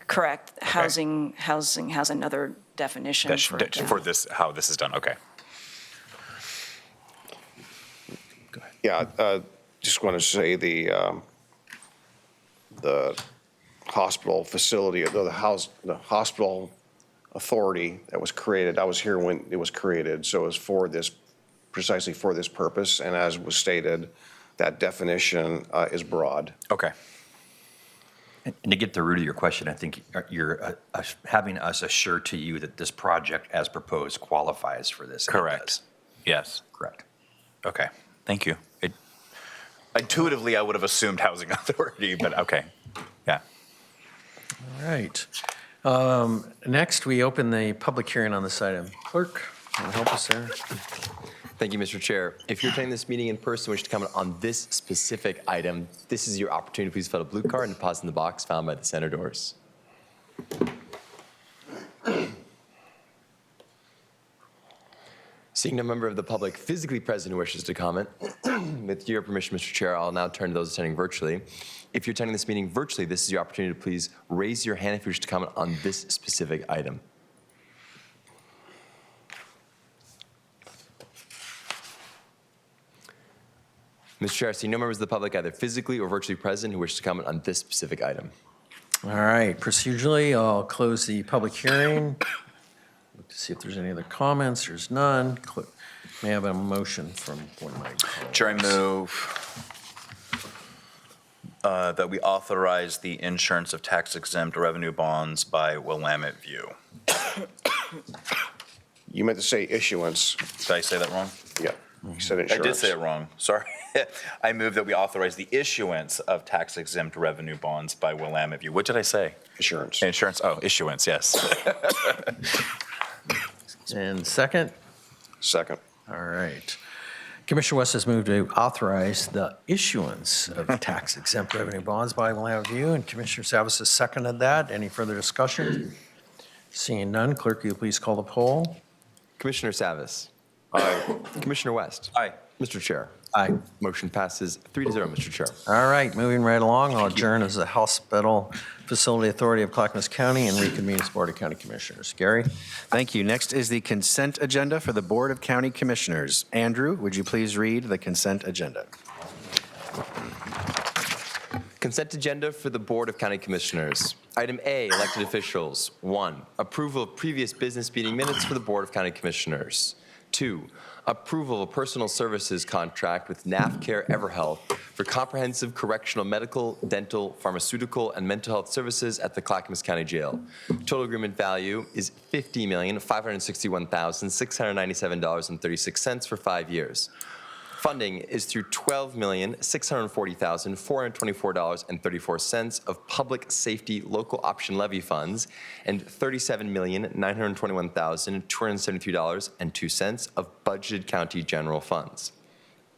Correct. Housing has another definition for it. For this, how this is done, okay. Yeah, just want to say the hospital facility, the hospital authority that was created, I was here when it was created, so it was for this, precisely for this purpose, and as was stated, that definition is broad. Okay. And to get the root of your question, I think you're having us assure to you that this project as proposed qualifies for this. and it Correct. does. Yes. Correct. Okay, thank you. Intuitively, I would have assumed housing authority, but okay, yeah. All right. Next, we open the public hearing on this item. Clerk, can you help us there? Thank you, Mr. Chair. If you're attending this meeting in person, wish to comment on this specific item, this is your opportunity. Please fill out a blue card and deposit in the box found by the center doors. Seeing no member of the public physically present who wishes to comment, with your permission, Mr. Chair, I'll now turn to those attending virtually. If you're attending this meeting virtually, this is your opportunity to please raise your hand if you wish to comment on this specific item. Mr. Chair, I see no members of the public either physically or virtually present who wish to comment on this specific item. All right, procedurally, I'll close the public hearing. Look to see if there's any other comments. There's none. May I have a motion from one of my colleagues? Chair, I move that we authorize the insurance of tax-exempt revenue bonds by Willamette View. You meant to say issuance. Did I say that wrong? Yeah, you said I insurance. did say it wrong, sorry. I move that we authorize the issuance of tax-exempt revenue bonds by Willamette View. What did I say? Insurance. Insurance, oh, issuance, yes. And second? Second. All right. Commissioner West has moved to authorize the issuance of tax-exempt revenue bonds by Willamette View, and Commissioner Savas has seconded that. Any further discussion? Seeing none, clerk, will you please call the poll? Commissioner Savas. Aye. Commissioner West. Aye. Mr. Chair. Aye. Motion passes 3-0, Mr. Chair. All right, moving right along, I'll adjourn as the Hospital Facility Authority of Clackamas County and reconvene as Board of County Commissioners. Gary? Thank you. Next is the consent agenda for the Board of County Commissioners. Andrew, would you please read the consent agenda? Consent agenda for the Board of County Commissioners. Item A, elected officials. 1, approval of previous business meeting minutes for the Board of County Commissioners. 2, approval of a personal services contract with NAFCare EverHealth for comprehensive correctional medical, dental, pharmaceutical, and mental health services at the Clackamas County Jail. Total agreement value is $50,561,697.36 for 5 years. Funding is through $12,640,424.34 of public safety local option levy funds and $37,921,273.02 of budgeted county general funds.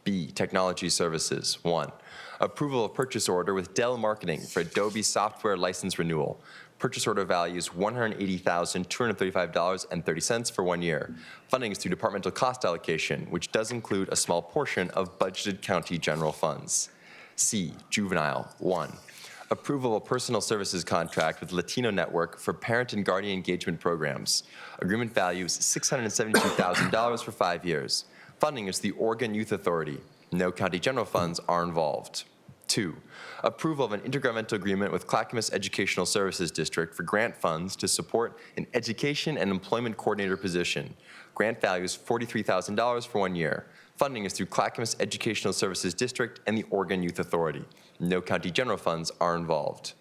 B, technology services. 1, approval of purchase order with Dell Marketing for Adobe software license renewal. Purchase order value is $180,235.30 for 1 year. Funding is through departmental cost allocation, which does include a small portion of budgeted county general funds. C, juvenile. 1, approval of a personal services contract with Latino Network for parent and guardian engagement programs. Agreement value is $672,000 for 5 years. Funding is the Oregon Youth Authority. No county general funds are involved. 2, approval of an intergovernmental agreement with Clackamas Educational Services District for grant funds to support an education and employment coordinator position. Grant value is $43,000 for 1 year. Funding is through Clackamas Educational Services District and the Oregon Youth Authority. No county general funds are involved.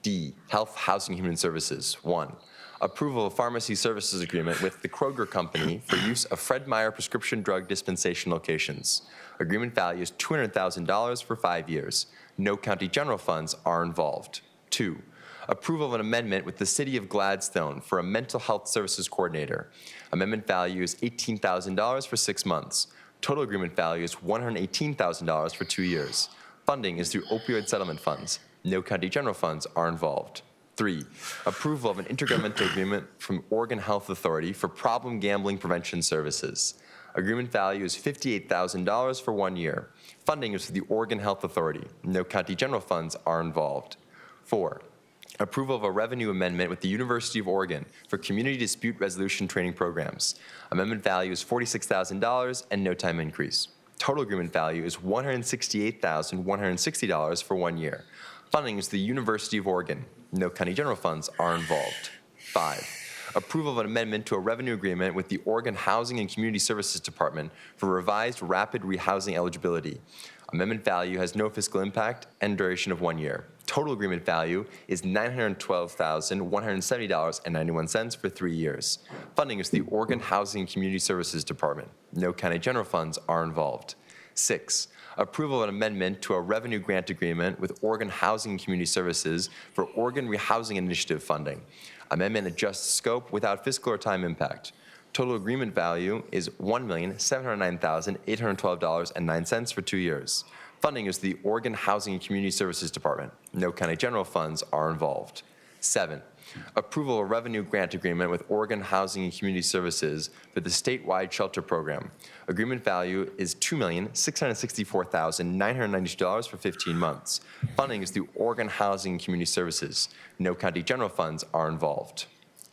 D, Health, Housing, Human Services. 1, approval of pharmacy services agreement with the Kroger Company for use of Fred Meyer prescription drug dispensation locations. Agreement value is $200,000 for 5 years. No county general funds are involved. 2, approval of an amendment with the City of Gladstone for a mental health services coordinator. Amendment value is $18,000 for 6 months. Total agreement value is $118,000 for 2 years. Funding is through opioid settlement funds. No county general funds are involved. 3, approval of an intergovernmental agreement from Oregon Health Authority for problem gambling prevention services. Agreement value is $58,000 for 1 year. Funding is through the Oregon Health Authority. No county general funds are involved. 4, approval of a revenue amendment with the University of Oregon for community dispute resolution training programs. Amendment value is $46,000 and no time increase. Total agreement value is $168,160 for 1 year. Funding is the University of Oregon. No county general funds are involved. 5, approval of an amendment to a revenue agreement with the Oregon Housing and Community Services Department for revised rapid rehousing eligibility. Amendment value has no fiscal impact and duration of 1 year. Total agreement value is $912,170.91 for 3 years. Funding is the Oregon Housing and Community Services Department. No county general funds are involved. 6, approval of an amendment to a revenue grant agreement with Oregon Housing and Community Services for Oregon Rehousing Initiative funding. Amendment adjusts scope without fiscal or time impact. Total agreement value is $1,709,812.09 for 2 years. Funding is the Oregon Housing and Community Services Department. No county general funds are involved. 7, approval of a revenue grant agreement with Oregon Housing and Community Services for the statewide shelter program. Agreement value is $2,664,992 for 15 months. Funding is through Oregon Housing and Community Services. No county general funds are involved.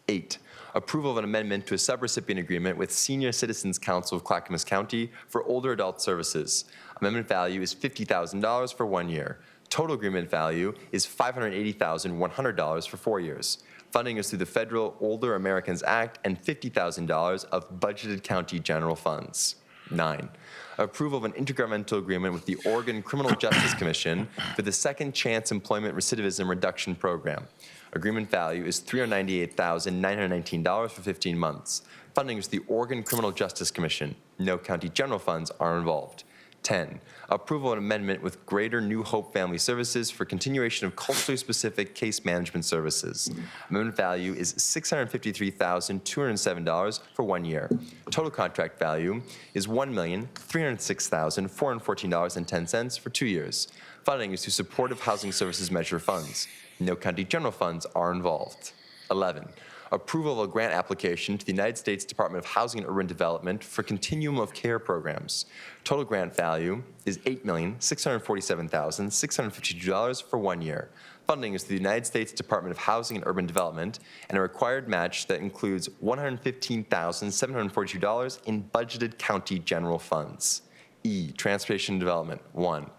8, approval of an amendment to a subrecipient agreement with Senior Citizens Council of Clackamas County for older adult services. Amendment value is $50,000 for 1 year. Total agreement value is $580,100 for 4 years. Funding is through the Federal Older Americans Act and $50,000 of budgeted county general funds. 9, approval of an intergovernmental agreement with the Oregon Criminal Justice Commission for the Second Chance Employment Recidivism Reduction Program. Agreement value is $398,919 for 15 months. Funding is the Oregon Criminal Justice Commission. No county general funds are involved. 10, approval of an amendment with Greater New Hope Family Services for continuation of culturally specific case management services. Amendment value is $653,207 for 1 year. Total contract value is $1,306,414.10 for 2 years. Funding is through Supportive Housing Services Measure funds. No county general funds are involved. 11, approval of a grant application to the United States Department of Housing and Urban Development for Continuum of Care programs. Total grant value is $8,647,652 for 1 year. Funding is the United States Department of Housing and Urban Development and a required match that includes $115,742 in budgeted county general funds. E, Transportation and Development. 1,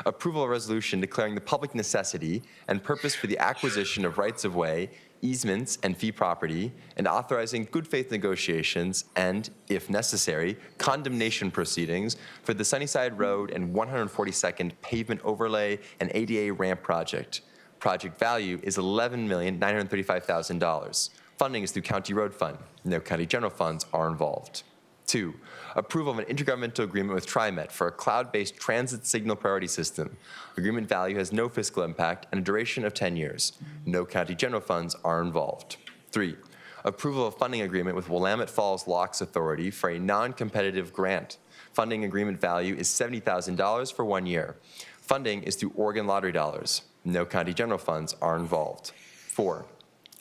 approval of a resolution declaring the public necessity and purpose for the acquisition of rights-of-way, easements, and fee property, and authorizing good faith negotiations and, if necessary, condemnation proceedings for the Sunnyside Road and 142nd Pavement Overlay and ADA Ramp Project. Project value is $11,935,000. Funding is through County Road Fund. No county general funds are involved. 2, approval of an intergovernmental agreement with TriMet for a cloud-based transit signal priority system. Agreement value has no fiscal impact and a duration of 10 years. No county general funds are involved. 3, approval of funding agreement with Willamette Falls Locks Authority for a non-competitive grant. Funding agreement value is $70,000 for 1 year. Funding is through Oregon Lottery dollars. No county general funds are involved. 4,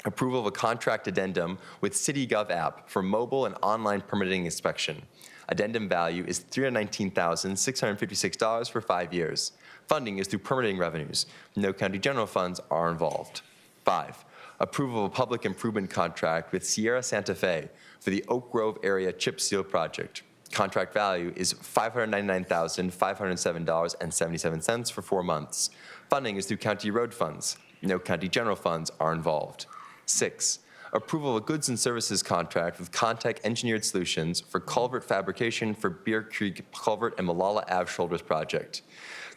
approval of a contract addendum with CityGov app for mobile and online permitting inspection. Addendum value is $319,656 for 5 years. Funding is through permitting revenues. No county general funds are involved. 5, approval of a public improvement contract with Sierra Santa Fe for the Oak Grove area chip seal project. Contract value is $599,507.77 for 4 months. Funding is through county road funds. No county general funds are involved. 6, approval of a goods and services contract with Contech Engineered Solutions for culvert fabrication for Bear Creek Culvert and Malala Ave Shoulders project.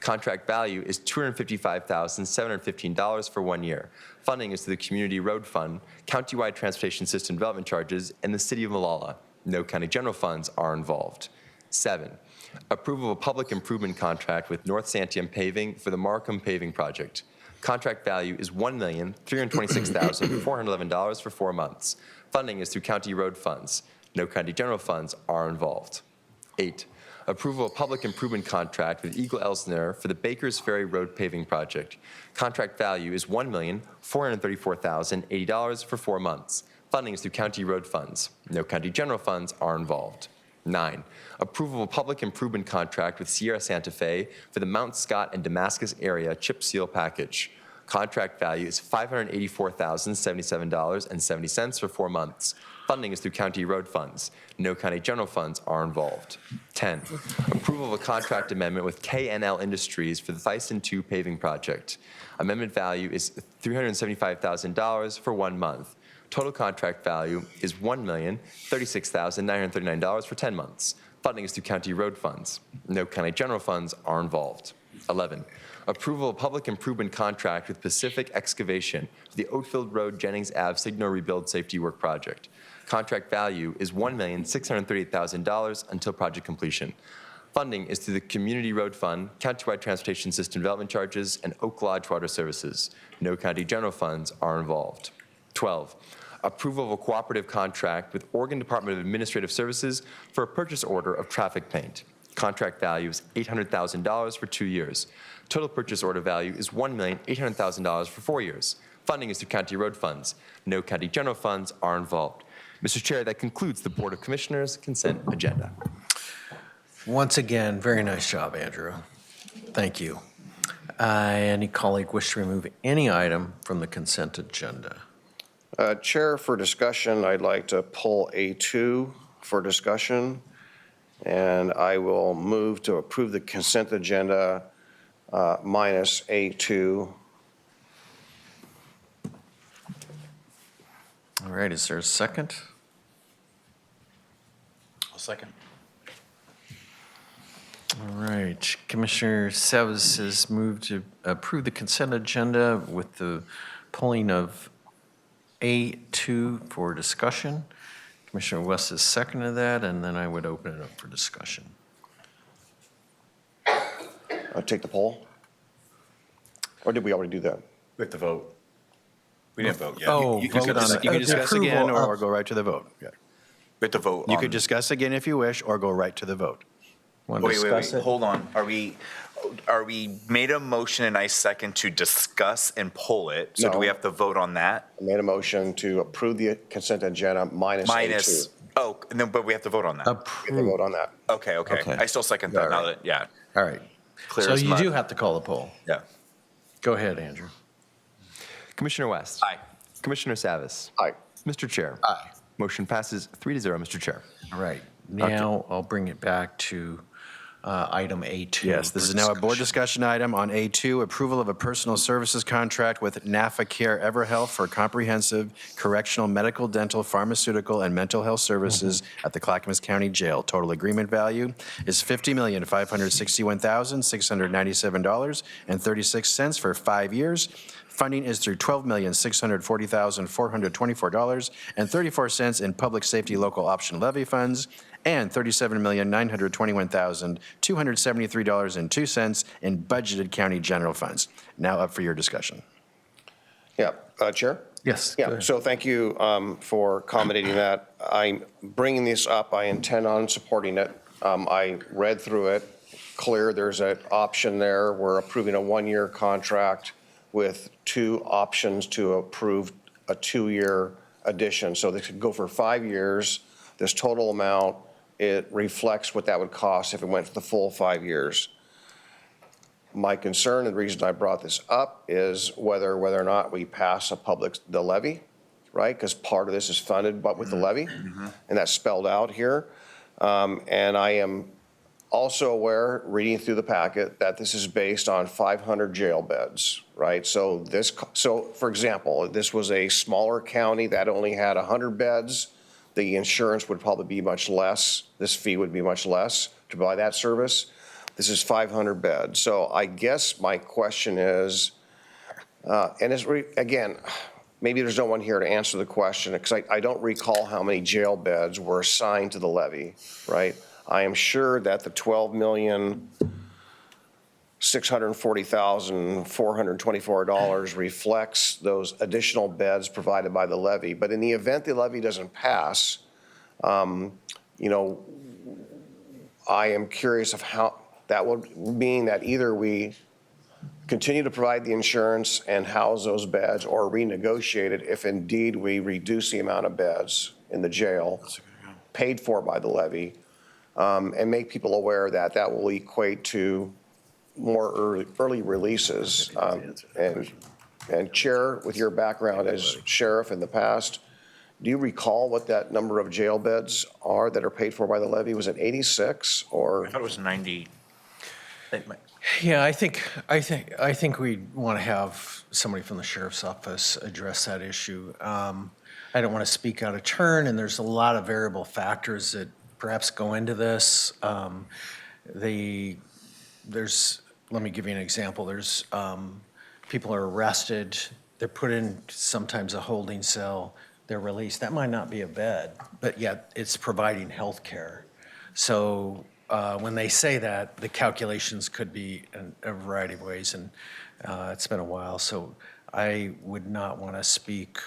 Contract value is $255,715 for 1 year. Funding is through the Community Road Fund, Countywide Transportation System Development Charges, and the City of Malala. No county general funds are involved. 7, approval of a public improvement contract with North Santiam Paving for the Markham Paving Project. Contract value is $1,326,411 for 4 months. Funding is through county road funds. No county general funds are involved. 8, approval of public improvement contract with Eagle Elsner for the Bakers Ferry Road paving project. Contract value is $1,434,080 for 4 months. Funding is through county road funds. No county general funds are involved. 9, approval of a public improvement contract with Sierra Santa Fe for the Mount Scott and Damascus area chip seal package. Contract value is $584,077.70 for 4 months. Funding is through county road funds. No county general funds are involved. 10, approval of a contract amendment with KNL Industries for the Thyssen 2 paving project. Amendment value is $375,000 for 1 month. Total contract value is $1,036,939 for 10 months. Funding is through county road funds. No county general funds are involved. 11, approval of public improvement contract with Pacific Excavation for the Oatfield Road Jennings Ave Signal Rebuild Safety Work Project. Contract value is $1,638,000 until project completion. Funding is through the Community Road Fund, Countywide Transportation System Development Charges, and Oak Lodge Water Services. No county general funds are involved. 12, approval of a cooperative contract with Oregon Department of Administrative Services for a purchase order of traffic paint. Contract value is $800,000 for 2 years. Total purchase order value is $1,800,000 for 4 years. Funding is through county road funds. No county general funds are involved. Mr. Chair, that concludes the Board of Commissioners consent agenda. Once again, very nice job, Andrew. Thank you. Any colleague wish to remove any item from the consent agenda? Chair, for discussion, I'd like to pull A2 for discussion, and I will move to approve the consent agenda minus A2. All right, is there a second? I'll second. All right, Commissioner Sevas has moved to approve the consent agenda with the pulling of A2 for discussion. Commissioner West has seconded that, and then I would open it up for discussion. Take the poll? Or did we already do that? We have to vote. We didn't vote yet. Oh, You can vote on discuss, it. you can discuss Approval again or of- go right to the vote. Yeah. We have to vote You on- could discuss again if you wish or go right to the vote. Want to Wait, discuss it? hold on. Are we made a motion and I second to discuss and pull it? So do No. we have to vote on that? I made a motion to approve the consent agenda minus Minus, A2. and then, but we have to vote on that. We have to vote on that. Okay. Okay. I still second that All now right. that, yeah. All right. Clear So as you mud. do have to call the poll. Yeah. Go ahead, Andrew. Commissioner West. Aye. Commissioner Savas. Aye. Mr. Chair. Aye. Motion passes 3-0, Mr. Chair. All right. Now I'll bring it back to item A2. Yes, this for is now a board discussion. discussion item on A2, approval of a personal services contract with NAFA Care EverHealth for comprehensive correctional medical, dental, pharmaceutical, and mental health services at the Clackamas County Jail. Total agreement value is $50,561,697.36 for 5 years. Funding is through $12,640,424.34 in public safety local option levy funds and $37,921,273.02 in budgeted county general funds. Now up for your discussion. Yeah, Chair? Yes, go Yeah, ahead. so thank you for accommodating that. I'm bringing this up, I intend on supporting it. I read through it, clear, there's an option there. We're approving a 1-year contract with 2 options to approve a 2-year addition. So they could go for 5 years. This total amount, it reflects what that would cost if it went for the full 5 years. My concern, and the reason I brought this up, is whether or not we pass the levy, right? Because part of this is funded but with the levy, and that's spelled out here. And I am also aware, reading through the packet, that this is based on 500 jail beds, right? So for example, this was a smaller county that only had 100 beds. The insurance would probably be much less. This fee would be much less to buy that service. This is 500 beds. So I guess my question is, and again, maybe there's no one here to answer the question, because I don't recall how many jail beds were assigned to the levy, right? I am sure that the $12,640,424 reflects those additional beds provided by the levy. But in the event the levy doesn't pass, I am curious of how that would mean that either we continue to provide the insurance and house those beds or renegotiate it if indeed we reduce the amount of beds in the jail paid for by the levy, and make people aware that that will equate to more early releases. And Chair, with your background as sheriff in the past, do you recall what that number of jail beds are that are paid for by the levy? Was it 86 or? I thought it was 90. Yeah, I think we want to have somebody from the sheriff's office address that issue. I don't want to speak out of turn, and there's a lot of variable factors that perhaps go into this. Let me give you an example. There's people are arrested, they're put in sometimes a holding cell, they're released. That might not be a bed, but yet it's providing health care. So when they say that, the calculations could be in a variety of ways, and it's been a while. So I would not want to speak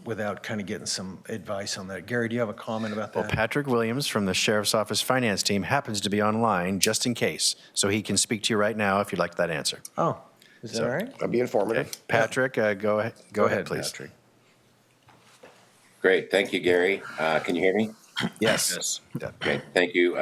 without kind of getting some advice on that. Gary, do you have a comment about that? Well, Patrick Williams from the Sheriff's Office Finance Team happens to be online just in case, so he can speak to you right now if you'd like that answer. Oh, is that all right? That'd be informative. Okay. Patrick, go ahead, please. Patrick. Great. Thank you, Gary. Can you hear me? Yes. Great. Thank you.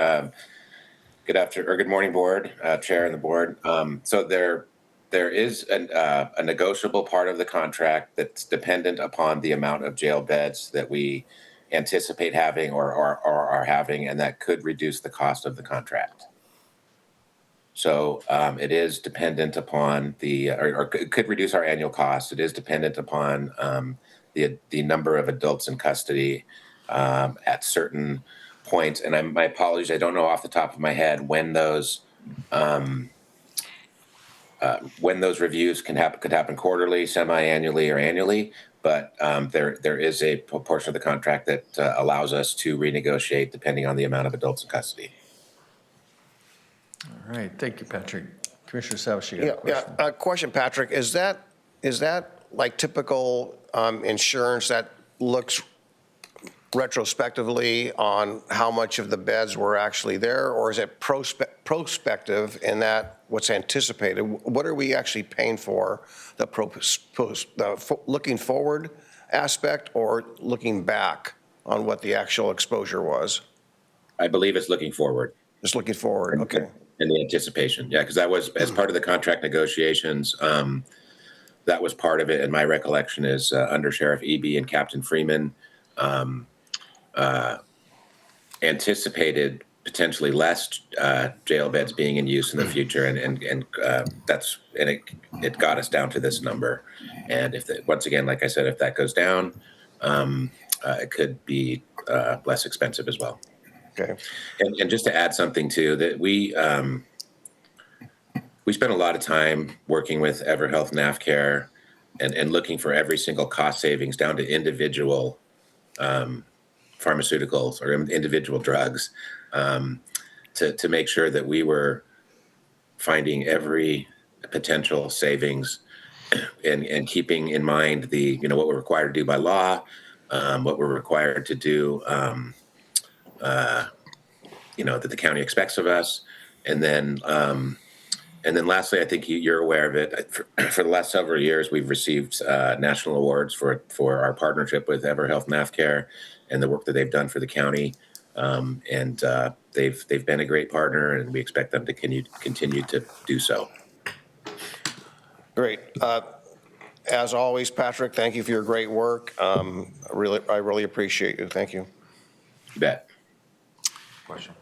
Good morning, board, chair and the board. So there is a negotiable part of the contract that's dependent upon the amount of jail beds that we anticipate having or are having, and that could reduce the cost of the contract. So it is dependent upon or it could reduce our annual cost. It is dependent upon the number of adults in custody at certain points. And my apologies, I don't know off the top of my head when those reviews could happen quarterly, semi-annually, or annually. But there is a portion of the contract that allows us to renegotiate depending on the amount of adults in custody. All right, thank you, Patrick. Commissioner Savish, you got a question? Yeah, question, Patrick. Is that like typical insurance that looks retrospectively on how much of the beds were actually there, or is it prospective in that what's anticipated? What are we actually paying for, the looking forward aspect or looking back on what the actual exposure was? I believe it's looking forward. Just looking forward, okay. And the anticipation, yeah, because that was as part of the contract negotiations. That was part of it, and my recollection is Under Sheriff Eby and Captain Freeman anticipated potentially less jail beds being in use in the future, and it got us down to this number. And once again, like I said, if that goes down, it could be less expensive as well. Okay. And just to add something too, that we spent a lot of time working with EverHealth NAFCare and looking for every single cost savings down to individual pharmaceuticals or individual drugs to make sure that we were finding every potential savings and keeping in mind what we're required to do by law, what we're required to do that the county expects of us. And then lastly, I think you're aware of it. For the last several years, we've received national awards for our partnership with EverHealth NAFCare and the work that they've done for the county. And they've been a great partner, and we expect them to continue to do so. Great. As always, Patrick, thank you for your great work. I really appreciate you. Thank you. You bet. Question.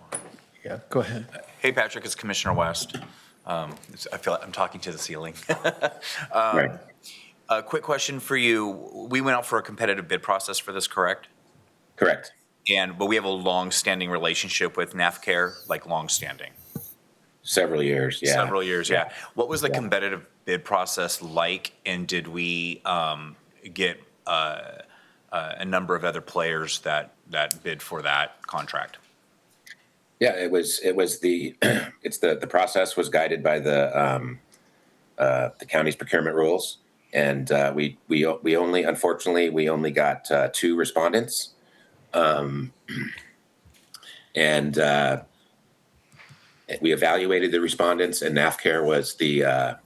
Yeah, go ahead. Hey, Patrick, it's Commissioner West. I feel like I'm talking to the ceiling. Right. A quick question for you. We went out for a competitive bid process for this, correct? Correct. But we have a long-standing relationship with NAFCare, like long-standing. Several years, yeah. Several years, yeah. What was the competitive bid process like, and did we get a number of other players that bid for that contract? Yeah, it was the process was guided by the county's procurement rules, and we unfortunately got 2 respondents, and We evaluated the respondents, and NAFCare was the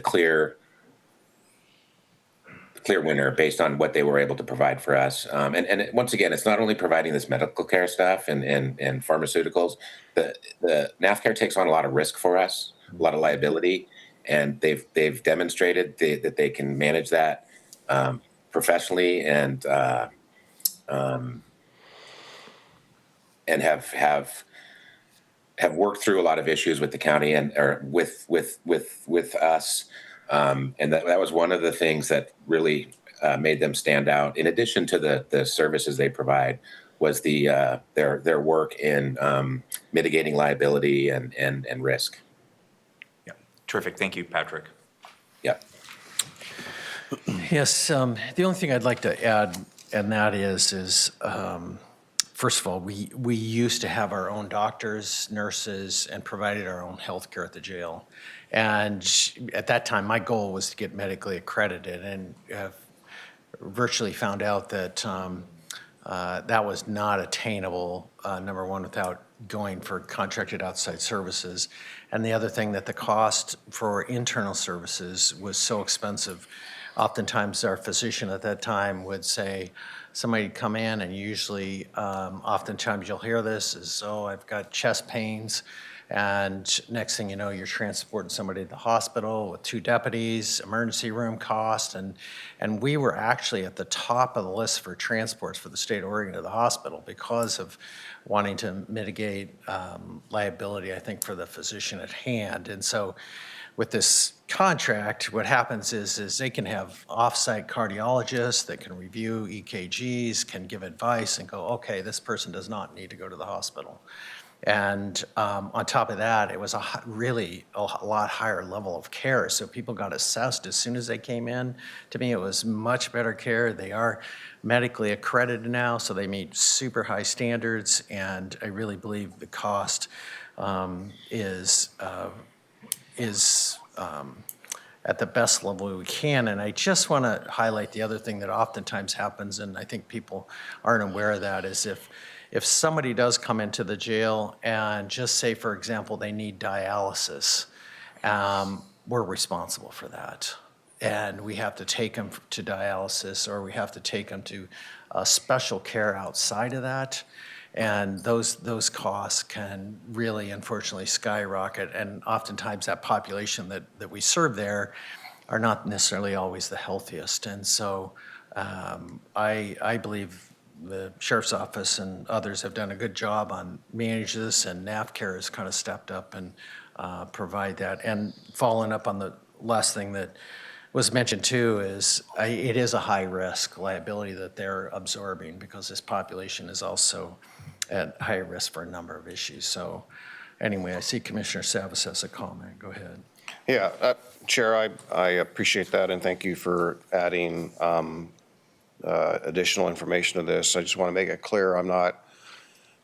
clear winner based on what they were able to provide for us. And once again, it's not only providing this medical care stuff and pharmaceuticals. The NAFCare takes on a lot of risk for us, a lot of liability, and they've demonstrated that they can manage that professionally and have worked through a lot of issues with the county and or with us. And that was one of the things that really made them stand out. In addition to the services they provide, was their work in mitigating liability and risk. Yeah, terrific. Thank you, Patrick. Yeah. Yes, the only thing I'd like to add, and that is first of all, we used to have our own doctors, nurses, and provided our own health care at the jail. And at that time, my goal was to get medically accredited, and have virtually found out that that was not attainable, number one, without going for contracted outside services. And the other thing, that the cost for internal services was so expensive. Oftentimes, our physician at that time would say, somebody would come in, and usually, oftentimes you'll hear this is, oh, I've got chest pains. And next thing you know, you're transporting somebody to the hospital with 2 deputies, emergency room cost. And we were actually at the top of the list for transports for the state of Oregon to the hospital because of wanting to mitigate liability, I think, for the physician at hand. And so with this contract, what happens is they can have off-site cardiologists that can review EKGs, can give advice and go, okay, this person does not need to go to the hospital. And on top of that, it was really a lot higher level of care. So people got assessed as soon as they came in. To me, it was much better care. They are medically accredited now, so they meet super high standards. And I really believe the cost is at the best level we can. And I just want to highlight the other thing that oftentimes happens, and I think people aren't aware of that, is if somebody does come into the jail and just say, for example, they need dialysis, we're responsible for that. And we have to take them to dialysis, or we have to take them to special care outside of that. And those costs can really, unfortunately, skyrocket. And oftentimes that population that we serve there are not necessarily always the healthiest. And so I believe the Sheriff's Office and others have done a good job on managing this, and NAFCare has kind of stepped up and provide that. And following up on the last thing that was mentioned too is it is a high risk liability that they're absorbing, because this population is also at high risk for a number of issues. So anyway, I see Commissioner Savas has a comment. Go ahead. Yeah, Chair, I appreciate that, and thank you for adding additional information to this. I just want to make it clear, I'm not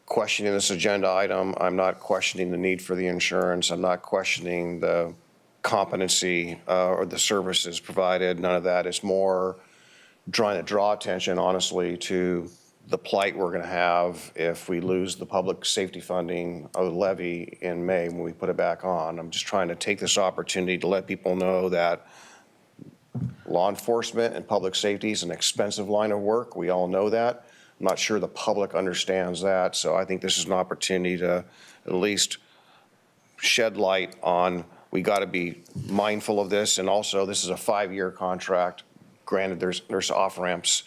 questioning this agenda item. I'm not questioning the need for the insurance. I'm not questioning the competency or the services provided. None of that. It's more trying to draw attention, honestly, to the plight we're going to have if we lose the public safety funding of the levy in May when we put it back on. I'm just trying to take this opportunity to let people know that law enforcement and public safety is an expensive line of work. We all know that. I'm not sure the public understands that. So I think this is an opportunity to at least shed light on, we got to be mindful of this. And also, this is a 5-year contract. Granted, there's off-ramps,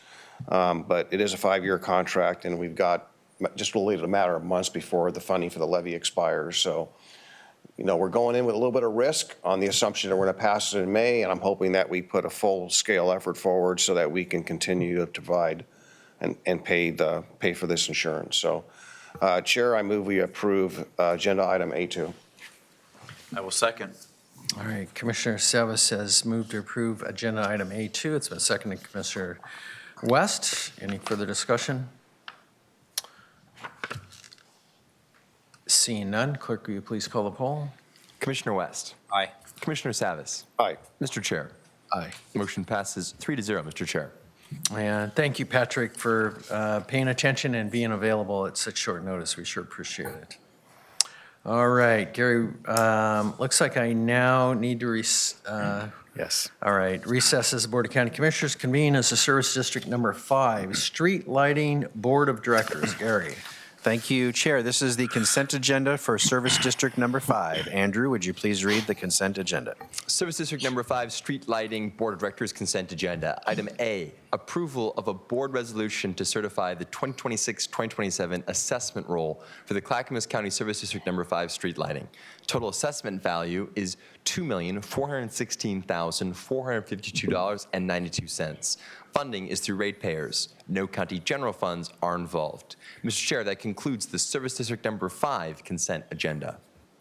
but it is a 5-year contract, and we've got just really a matter of months before the funding for the levy expires. So, you know, we're going in with a little bit of risk on the assumption that we're going to pass it in May, and I'm hoping that we put a full-scale effort forward so that we can continue to provide and pay for this insurance. So, Chair, I move we approve agenda item A2. I will second. All right, Commissioner Savas has moved to approve agenda item A2. It's been seconded, Commissioner West. Any further discussion? Seeing none, clerk, will you please call the poll? Commissioner West. Aye. Commissioner Savas. Aye. Mr. Chair. Aye. Motion passes 3-0, Mr. Chair. And thank you, Patrick, for paying attention and being available at such short notice. We sure appreciate it. All right, Gary, looks like I now need to Yes. all right, recess as the Board of County Commissioners, convene as the Service District Number 5, Street Lighting Board of Directors. Gary. Thank you, Chair. This is the consent agenda for Service District Number 5. Andrew, would you please read the consent agenda? Service District Number 5, Street Lighting Board of Directors Consent Agenda. Item A, approval of a board resolution to certify the 2026-2027 assessment roll for the Clackamas County Service District Number 5 street lighting. Total assessment value is $2,416,452.92. Funding is through ratepayers. No county general funds are involved. Mr. Chair, that concludes the Service District Number 5 consent agenda.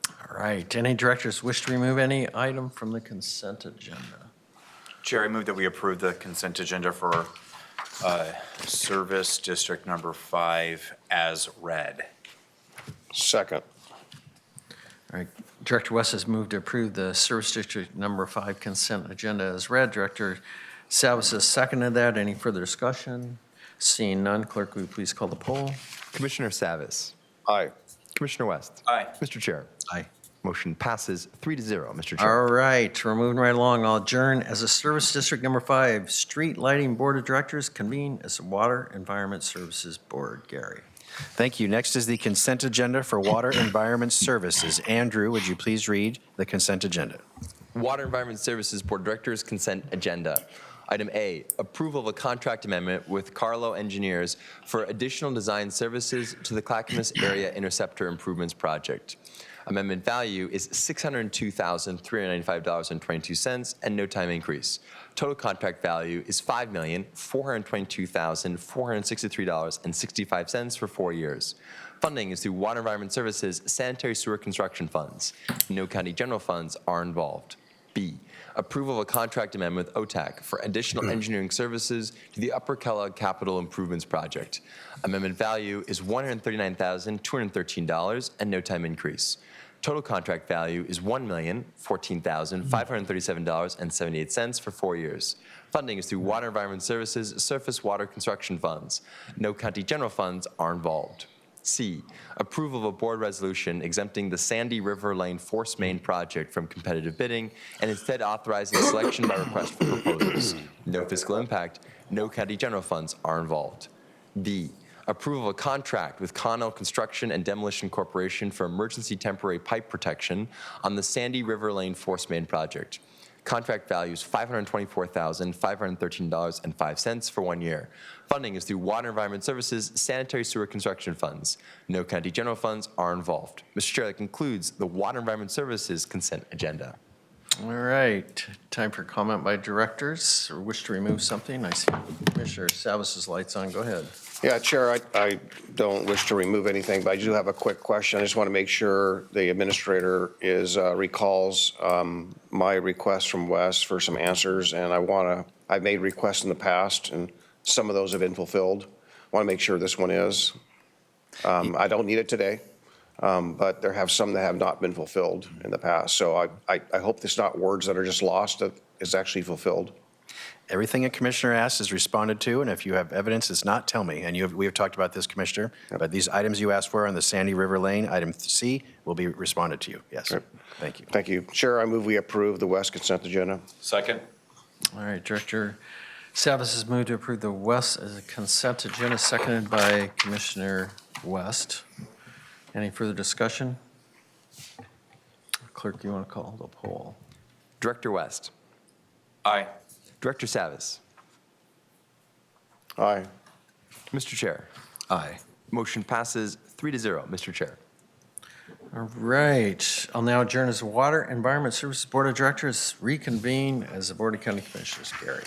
All right, any directors wish to remove any item from the consent agenda? Chair, I move that we approve the consent agenda for Service District Number 5 as read. Second. All right, Director West has moved to approve the Service District Number 5 consent agenda as read. Director Salvis has seconded that. Any further discussion? Seeing none, clerk, will you please call the poll? Commissioner Savis. Aye. Commissioner West. Aye. Mr. Chair. Aye. Motion passes 3-0, Mr. Chair. All right, we're moving right along. I'll adjourn as a Service District Number 5 Street Lighting Board of Directors, convene as the Water Environment Services Board. Gary. Thank you. Next is the consent agenda for Water Environment Services. Andrew, would you please read the consent agenda? Water Environment Services Board of Directors Consent Agenda. Item A, approval of a contract amendment with Carlo Engineers for additional design services to the Clackamas Area Interceptor Improvements Project. Amendment value is $602,395.22 and no time increase. Total contract value is $5,422,463.65 for 4 years. Funding is through Water Environment Services Sanitary Sewer Construction Funds. No county general funds are involved. B, approval of a contract amendment with OTAC for additional engineering services to the Upper Kellogg Capital Improvements Project. Amendment value is $139,213 and no time increase. Total contract value is $1,014,537.78 for 4 years. Funding is through Water Environment Services Surface Water Construction Funds. No county general funds are involved. C, approval of a board resolution exempting the Sandy River Lane Force Main project from competitive bidding and instead authorizing selection by request for proposals. No fiscal impact, no county general funds are involved. D, approval of a contract with Connell Construction and Demolition Corporation for emergency temporary pipe protection on the Sandy River Lane Force Main project. Contract value is $524,513.05 for 1 year. Funding is through Water Environment Services Sanitary Sewer Construction Funds. No county general funds are involved. Mr. Chair, that concludes the Water Environment Services consent agenda. All right, time for comment by directors or wish to remove something. I see Commissioner Salvis's light's on. Go ahead. Yeah, Chair, I don't wish to remove anything, but I do have a quick question. I just want to make sure the administrator recalls my request from Wes for some answers, and I've made requests in the past, and some of those have been fulfilled. I want to make sure this one is. I don't need it today, but there have some that have not been fulfilled in the past. So I hope it's not words that are just lost, that it's actually fulfilled. Everything a commissioner asks is responded to, and if you have evidence, it's not, tell me. And we have talked about this, Commissioner, but these items you asked for on the Sandy River Lane, item C, will be responded to you. Yes, Right. thank you. Thank you. Chair, I move we approve the West consent agenda. Second. All right, Director Salvis has moved to approve the West as a consent agenda, seconded by Commissioner West. Any further discussion? Clerk, you want to call the poll? Director West. Aye. Director Savis. Aye. Mr. Chair. Aye. Motion passes 3-0, Mr. Chair. All right, I'll now adjourn as the Water Environment Services Board of Directors, reconvene as the Board of County Commissioners. Gary.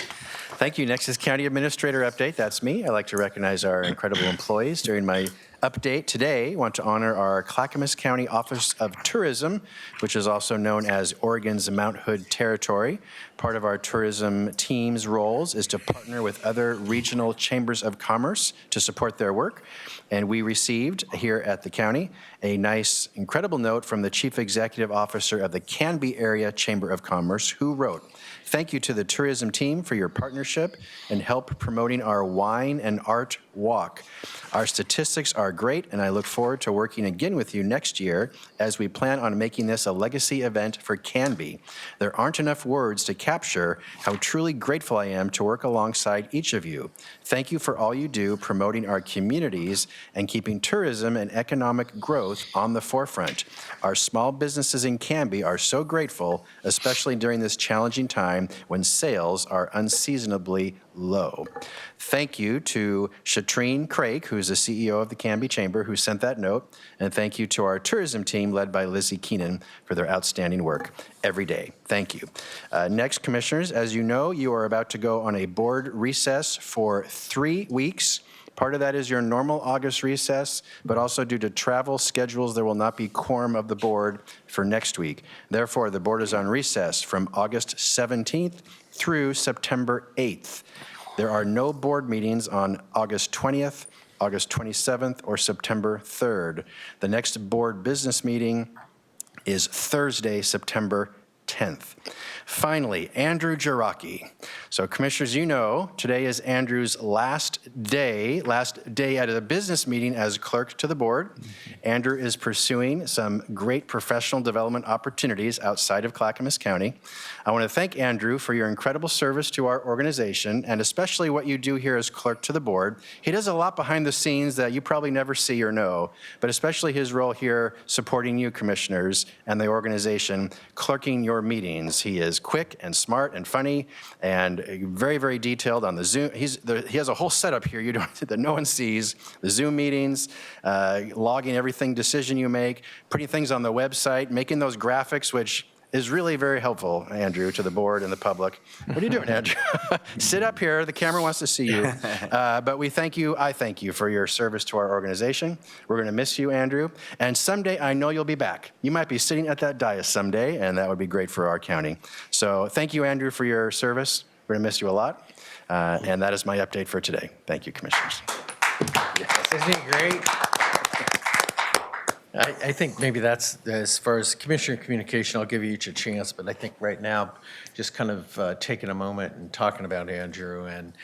Thank you. Next is County Administrator Update. That's me. I'd like to recognize our incredible employees. During my update today, I want to honor our Clackamas County Office of Tourism, which is also known as Oregon's Mount Hood Territory. Part of our tourism team's roles is to partner with other regional chambers of commerce to support their work. And we received here at the county a nice, incredible note from the Chief Executive Officer of the Canby Area Chamber of Commerce, who wrote, "Thank you to the tourism team for your partnership and help promoting our wine and art walk. Our statistics are great, and I look forward to working again with you next year as we plan on making this a legacy event for Canby. There aren't enough words to capture how truly grateful I am to work alongside each of you. Thank you for all you do promoting our communities and keeping tourism and economic growth on the forefront. Our small businesses in Canby are so grateful, especially during this challenging time when sales are unseasonably low. Thank you to Shatrine Craig, who's the CEO of the Canby Chamber, who sent that note, and thank you to our tourism team led by Lizzie Keenan for their outstanding work every day. Thank you. Next, Commissioners, as you know, you are about to go on a board recess for 3 weeks. Part of that is your normal August recess, but also due to travel schedules, there will not be quorum of the board for next week. Therefore, the board is on recess from August 17th through September 8th. There are no board meetings on August 20th, August 27th, or September 3rd. The next board business meeting is Thursday, September 10th. Finally, Andrew Jarocki. So Commissioners, you know, today is Andrew's last day at a business meeting as clerk to the board. Andrew is pursuing some great professional development opportunities outside of Clackamas County. I want to thank Andrew for your incredible service to our organization and especially what you do here as clerk to the board. He does a lot behind the scenes that you probably never see or know, but especially his role here supporting you, Commissioners, and the organization, clerking your meetings. He is quick and smart and funny and very, very detailed on the Zoom. He has a whole setup here that no one sees. The Zoom meetings, logging everything decision you make, putting things on the website, making those graphics, which is really very helpful, Andrew, to the board and the public. What are you doing, Andrew? Sit up here. The camera wants to see you. But we thank you. I thank you for your service to our organization. We're going to miss you, Andrew. And someday, I know you'll be back. You might be sitting at that dais someday, and that would be great for our county. So thank you, Andrew, for your service. We're going to miss you a lot. And that is my update for today. Thank you, Commissioners. Yes, isn't he great? I think maybe that's, as far as Commissioner communication, I'll give you each a chance, but I think right now, just kind of taking a moment and talking about Andrew and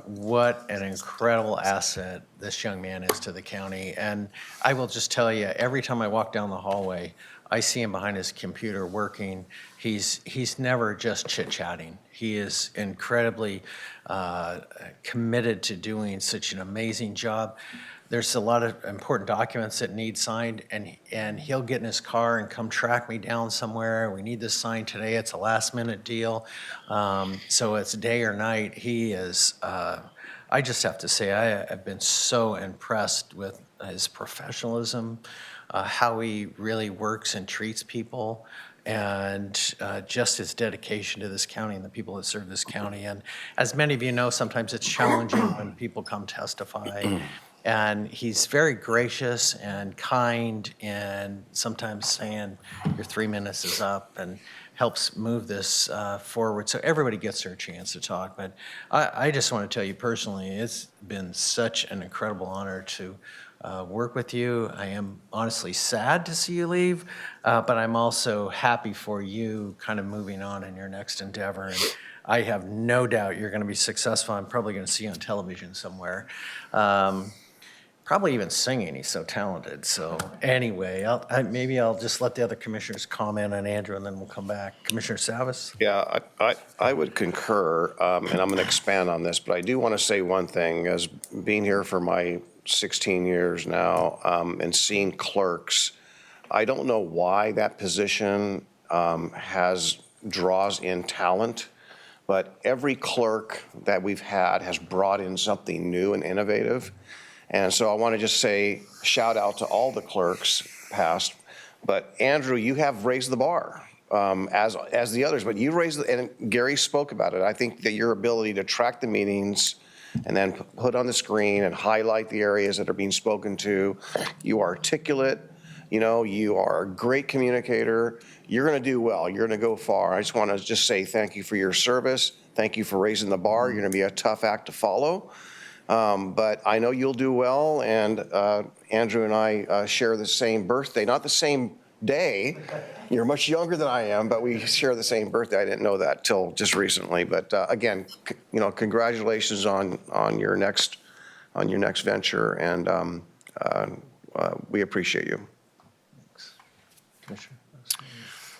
what an incredible asset this young man is to the county. And I will just tell you, every time I walk down the hallway, I see him behind his computer working. He's never just chit-chatting. He is incredibly committed to doing such an amazing job. There's a lot of important documents that need signed, and he'll get in his car and come track me down somewhere. We need this signed today. It's a last-minute deal, so it's day or night. He is. I just have to say, I've been so impressed with his professionalism, how he really works and treats people, and just his dedication to this county and the people that serve this county. And as many of you know, sometimes it's challenging when people come testify. And he's very gracious and kind, and sometimes saying, your 3 minutes is up, and helps move this forward so everybody gets their chance to talk. But I just want to tell you personally, it's been such an incredible honor to work with you. I am honestly sad to see you leave, but I'm also happy for you kind of moving on in your next endeavor. And I have no doubt you're going to be successful. I'm probably going to see you on television somewhere. Probably even singing. He's so talented. So anyway, maybe I'll just let the other commissioners comment on Andrew, and then we'll come back. Commissioner Savas? Yeah, I would concur, and I'm going to expand on this, but I do want to say one thing. As being here for my 16 years now and seeing clerks, I don't know why that position draws in talent, but every clerk that we've had has brought in something new and innovative. And so I want to just say, shout out to all the clerks past, but Andrew, you have raised the bar as the others, but you raised, and Gary spoke about it. I think that your ability to track the meetings and then put on the screen and highlight the areas that are being spoken to, you are articulate, you are a great communicator. You're going to do well. You're going to go far. I just want to say thank you for your service. Thank you for raising the bar. You're going to be a tough act to follow. But I know you'll do well, and Andrew and I share the same birthday, not the same day. You're much younger than I am, but we share the same birthday. I didn't know that till just recently. But again, congratulations on your next venture, and we appreciate you. Commissioner?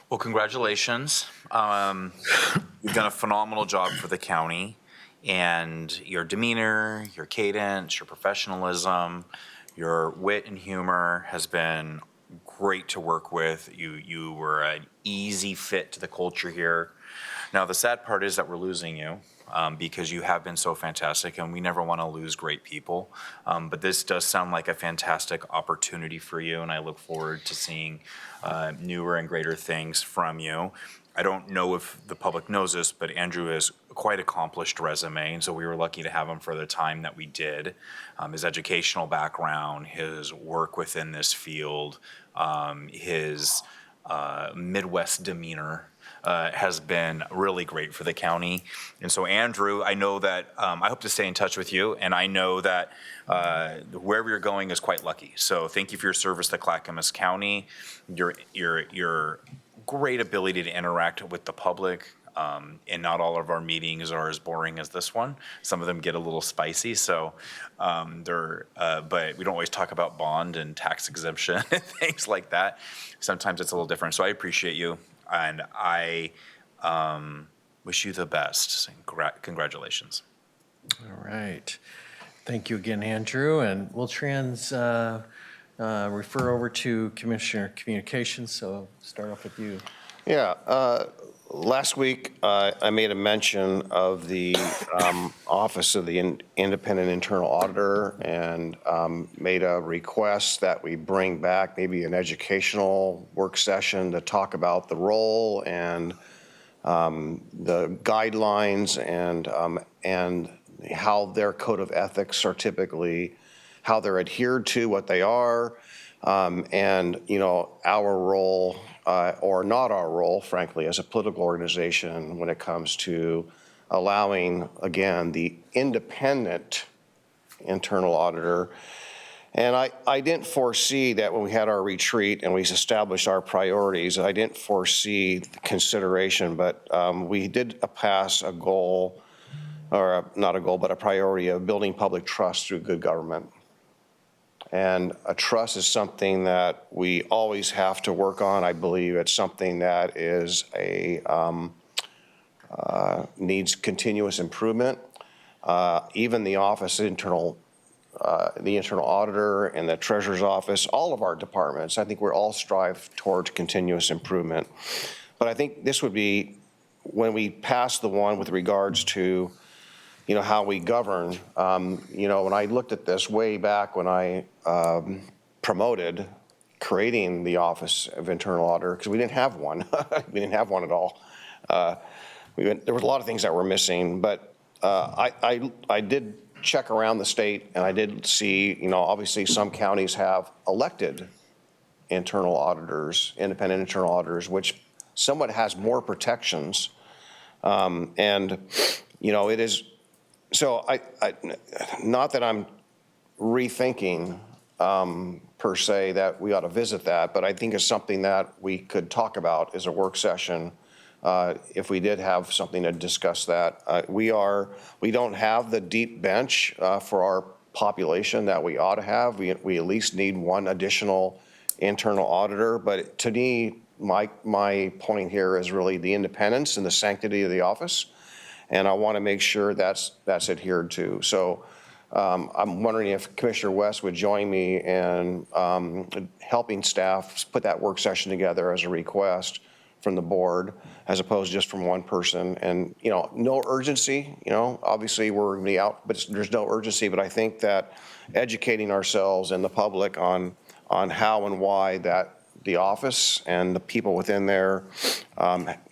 Well, congratulations. You've done a phenomenal job for the county, and your demeanor, your cadence, your professionalism, your wit and humor has been great to work with. You were an easy fit to the culture here. Now, the sad part is that we're losing you because you have been so fantastic, and we never want to lose great people. But this does sound like a fantastic opportunity for you, and I look forward to seeing newer and greater things from you. I don't know if the public knows this, but Andrew has a quite accomplished resume, and so we were lucky to have him for the time that we did. His educational background, his work within this field, his Midwest demeanor has been really great for the county. And so, Andrew, I know that I hope to stay in touch with you, and I know that wherever you're going is quite lucky. So thank you for your service to Clackamas County, your great ability to interact with the public. And not all of our meetings are as boring as this one. Some of them get a little spicy, so but we don't always talk about bond and tax exemption and things like that. Sometimes it's a little different. So I appreciate you, and I wish you the best. Congratulations. All right. Thank you again, Andrew, and we'll refer over to Commissioner Communications, so start off with you. Yeah, last week I made a mention of the Office of the Independent Internal Auditor and made a request that we bring back maybe an educational work session to talk about the role and the guidelines and how their code of ethics are typically, how they're adhered to, what they are, and, you know, our role or not our role, frankly, as a political organization when it comes to allowing, again, the independent internal auditor. And I didn't foresee that when we had our retreat and we established our priorities, I didn't foresee the consideration, but we did pass a goal, or not a goal, but a priority of building public trust through good government. And a trust is something that we always have to work on. I believe it's something that is needs continuous improvement. Even the office the internal auditor and the treasurer's office, all of our departments, I think we all strive towards continuous improvement. But I think this would be when we pass the one with regards to, you know, how we govern. You know, when I looked at this way back when I promoted creating the Office of Internal Auditor, because we didn't have one. We didn't have one at all. There was a lot of things that were missing, but I did check around the state, and I did see, you know, obviously some counties have elected internal auditors, independent internal auditors, which somewhat has more protections. And, you know, it is, so not that I'm rethinking per se that we ought to visit that, but I think it's something that we could talk about as a work session if we did have something to discuss that. We don't have the deep bench for our population that we ought to have. We at least need one additional internal auditor, but to me, my point here is really the independence and the sanctity of the office, and I want to make sure that's adhered to. So I'm wondering if Commissioner West would join me in helping staff put that work session together as a request from the board, as opposed to just from one person. And, you know, no urgency, you know, obviously we're gonna be out, but there's no urgency. But I think that educating ourselves and the public on how and why that the office and the people within there,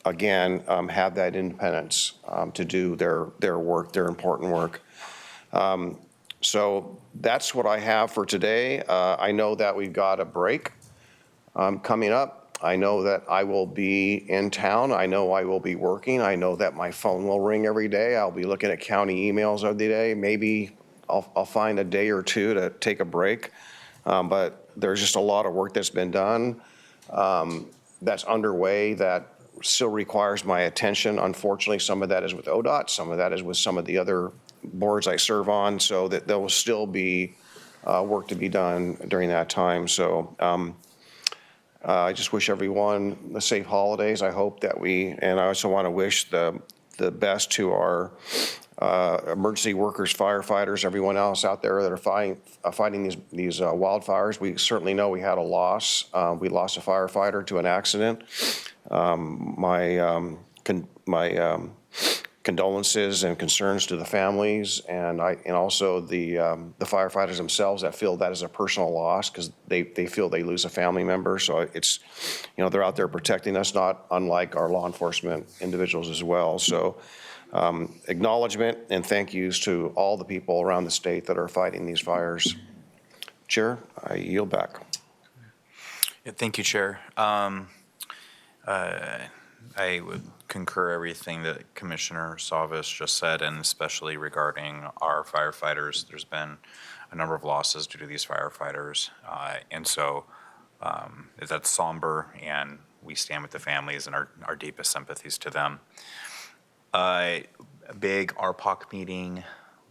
again, have that independence to do their work, their important work. So that's what I have for today. I know that we've got a break coming up. I know that I will be in town. I know I will be working. I know that my phone will ring every day. I'll be looking at county emails every day. Maybe I'll find a day or two to take a break. But there's just a lot of work that's been done that's underway that still requires my attention. Unfortunately, some of that is with ODOT. Some of that is with some of the other boards I serve on. So that there will still be work to be done during that time. So I just wish everyone the safe holidays. I hope that and I also want to wish the best to our emergency workers, firefighters, everyone else out there that are fighting these wildfires. We certainly know we had a loss. We lost a firefighter to an accident. My condolences and concerns to the families, and also the firefighters themselves that feel that is a personal loss because they feel they lose a family member. So it's, they're out there protecting us, not unlike our law enforcement individuals as well. So acknowledgement and thank yous to all the people around the state that are fighting these fires. Chair, I yield back. Yeah, thank you, Chair. I would concur everything that Commissioner Savas just said, and especially regarding our firefighters. There's been a number of losses due to these firefighters, and so that's somber, and we stand with the families and our deepest sympathies to them. A big RPOC meeting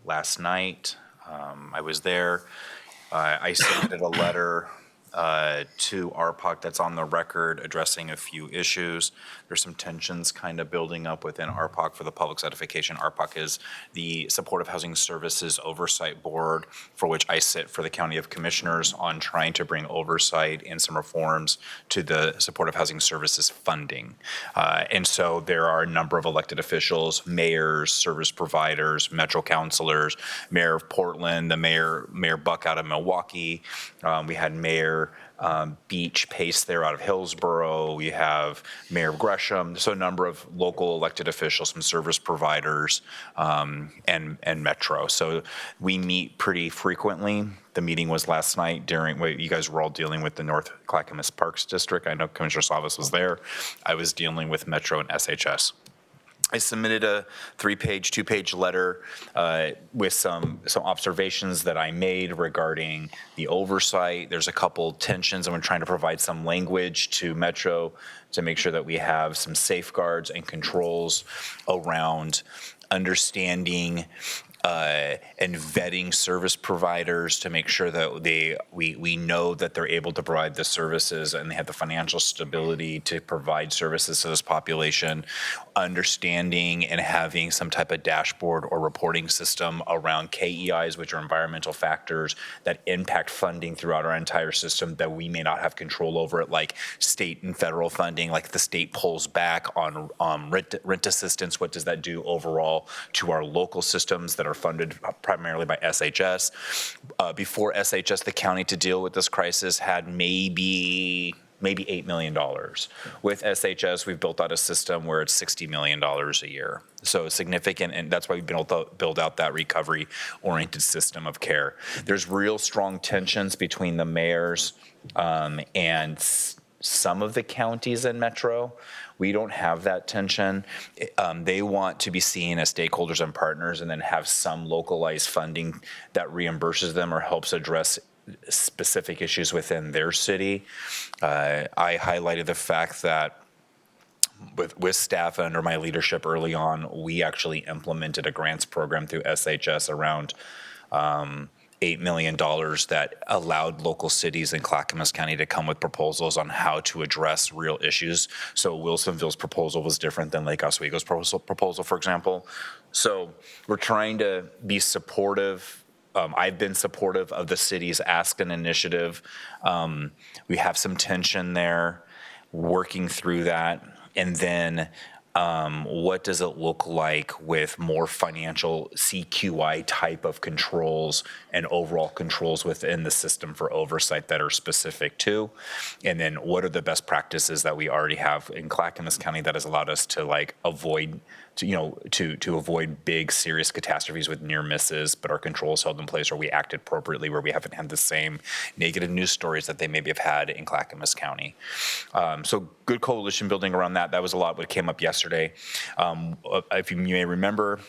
last night. I was there. I submitted a letter to RPOC that's on the record addressing a few issues. There's some tensions kind of building up within RPOC for the public's edification. RPOC is the Supportive Housing Services Oversight Board, for which I sit for the County of Commissioners on trying to bring oversight and some reforms to the Supportive Housing Services funding. And so there are a number of elected officials, mayors, service providers, metro councilors, Mayor of Portland, the Mayor Buck out of Milwaukee. We had Mayor Beach Pace there out of Hillsborough. We have Mayor Gresham. So a number of local elected officials, some service providers, and Metro. So we meet pretty frequently. The meeting was last night during, you guys were all dealing with the North Clackamas Parks District. I know Commissioner Savas was there. I was dealing with Metro and SHS. I submitted a 3-page, 2-page letter with some observations that I made regarding the oversight. There's a couple tensions, and we're trying to provide some language to Metro to make sure that we have some safeguards and controls around understanding and vetting service providers to make sure that we know that they're able to provide the services and they have the financial stability to provide services to this population, understanding and having some type of dashboard or reporting system around KEIs, which are environmental factors that impact funding throughout our entire system that we may not have control over it, like state and federal funding, like the state pulls back on rent assistance. What does that do overall to our local systems that are funded primarily by SHS? Before SHS, the county to deal with this crisis had maybe $8 million. With SHS, we've built out a system where it's $60 million a year. So significant, and that's why we've been able to build out that recovery-oriented system of care. There's real strong tensions between the mayors and some of the counties in Metro. We don't have that tension. They want to be seen as stakeholders and partners and then have some localized funding that reimburses them or helps address specific issues within their city. I highlighted the fact that with staff under my leadership early on, we actually implemented a grants program through SHS around $8 million that allowed local cities in Clackamas County to come with proposals on how to address real issues. So Wilsonville's proposal was different than Lake Oswego's proposal, for example. So we're trying to be supportive. I've been supportive of the city's Aspen initiative. We have some tension there, working through that. And then what does it look like with more financial CQI type of controls and overall controls within the system for oversight that are specific to? And then what are the best practices that we already have in Clackamas County that has allowed us to avoid to avoid big, serious catastrophes with near misses, but our controls held in place, or we acted appropriately, where we haven't had the same negative news stories that they maybe have had in Clackamas County. So good coalition building around that. That was a lot what came up yesterday. If you may remember,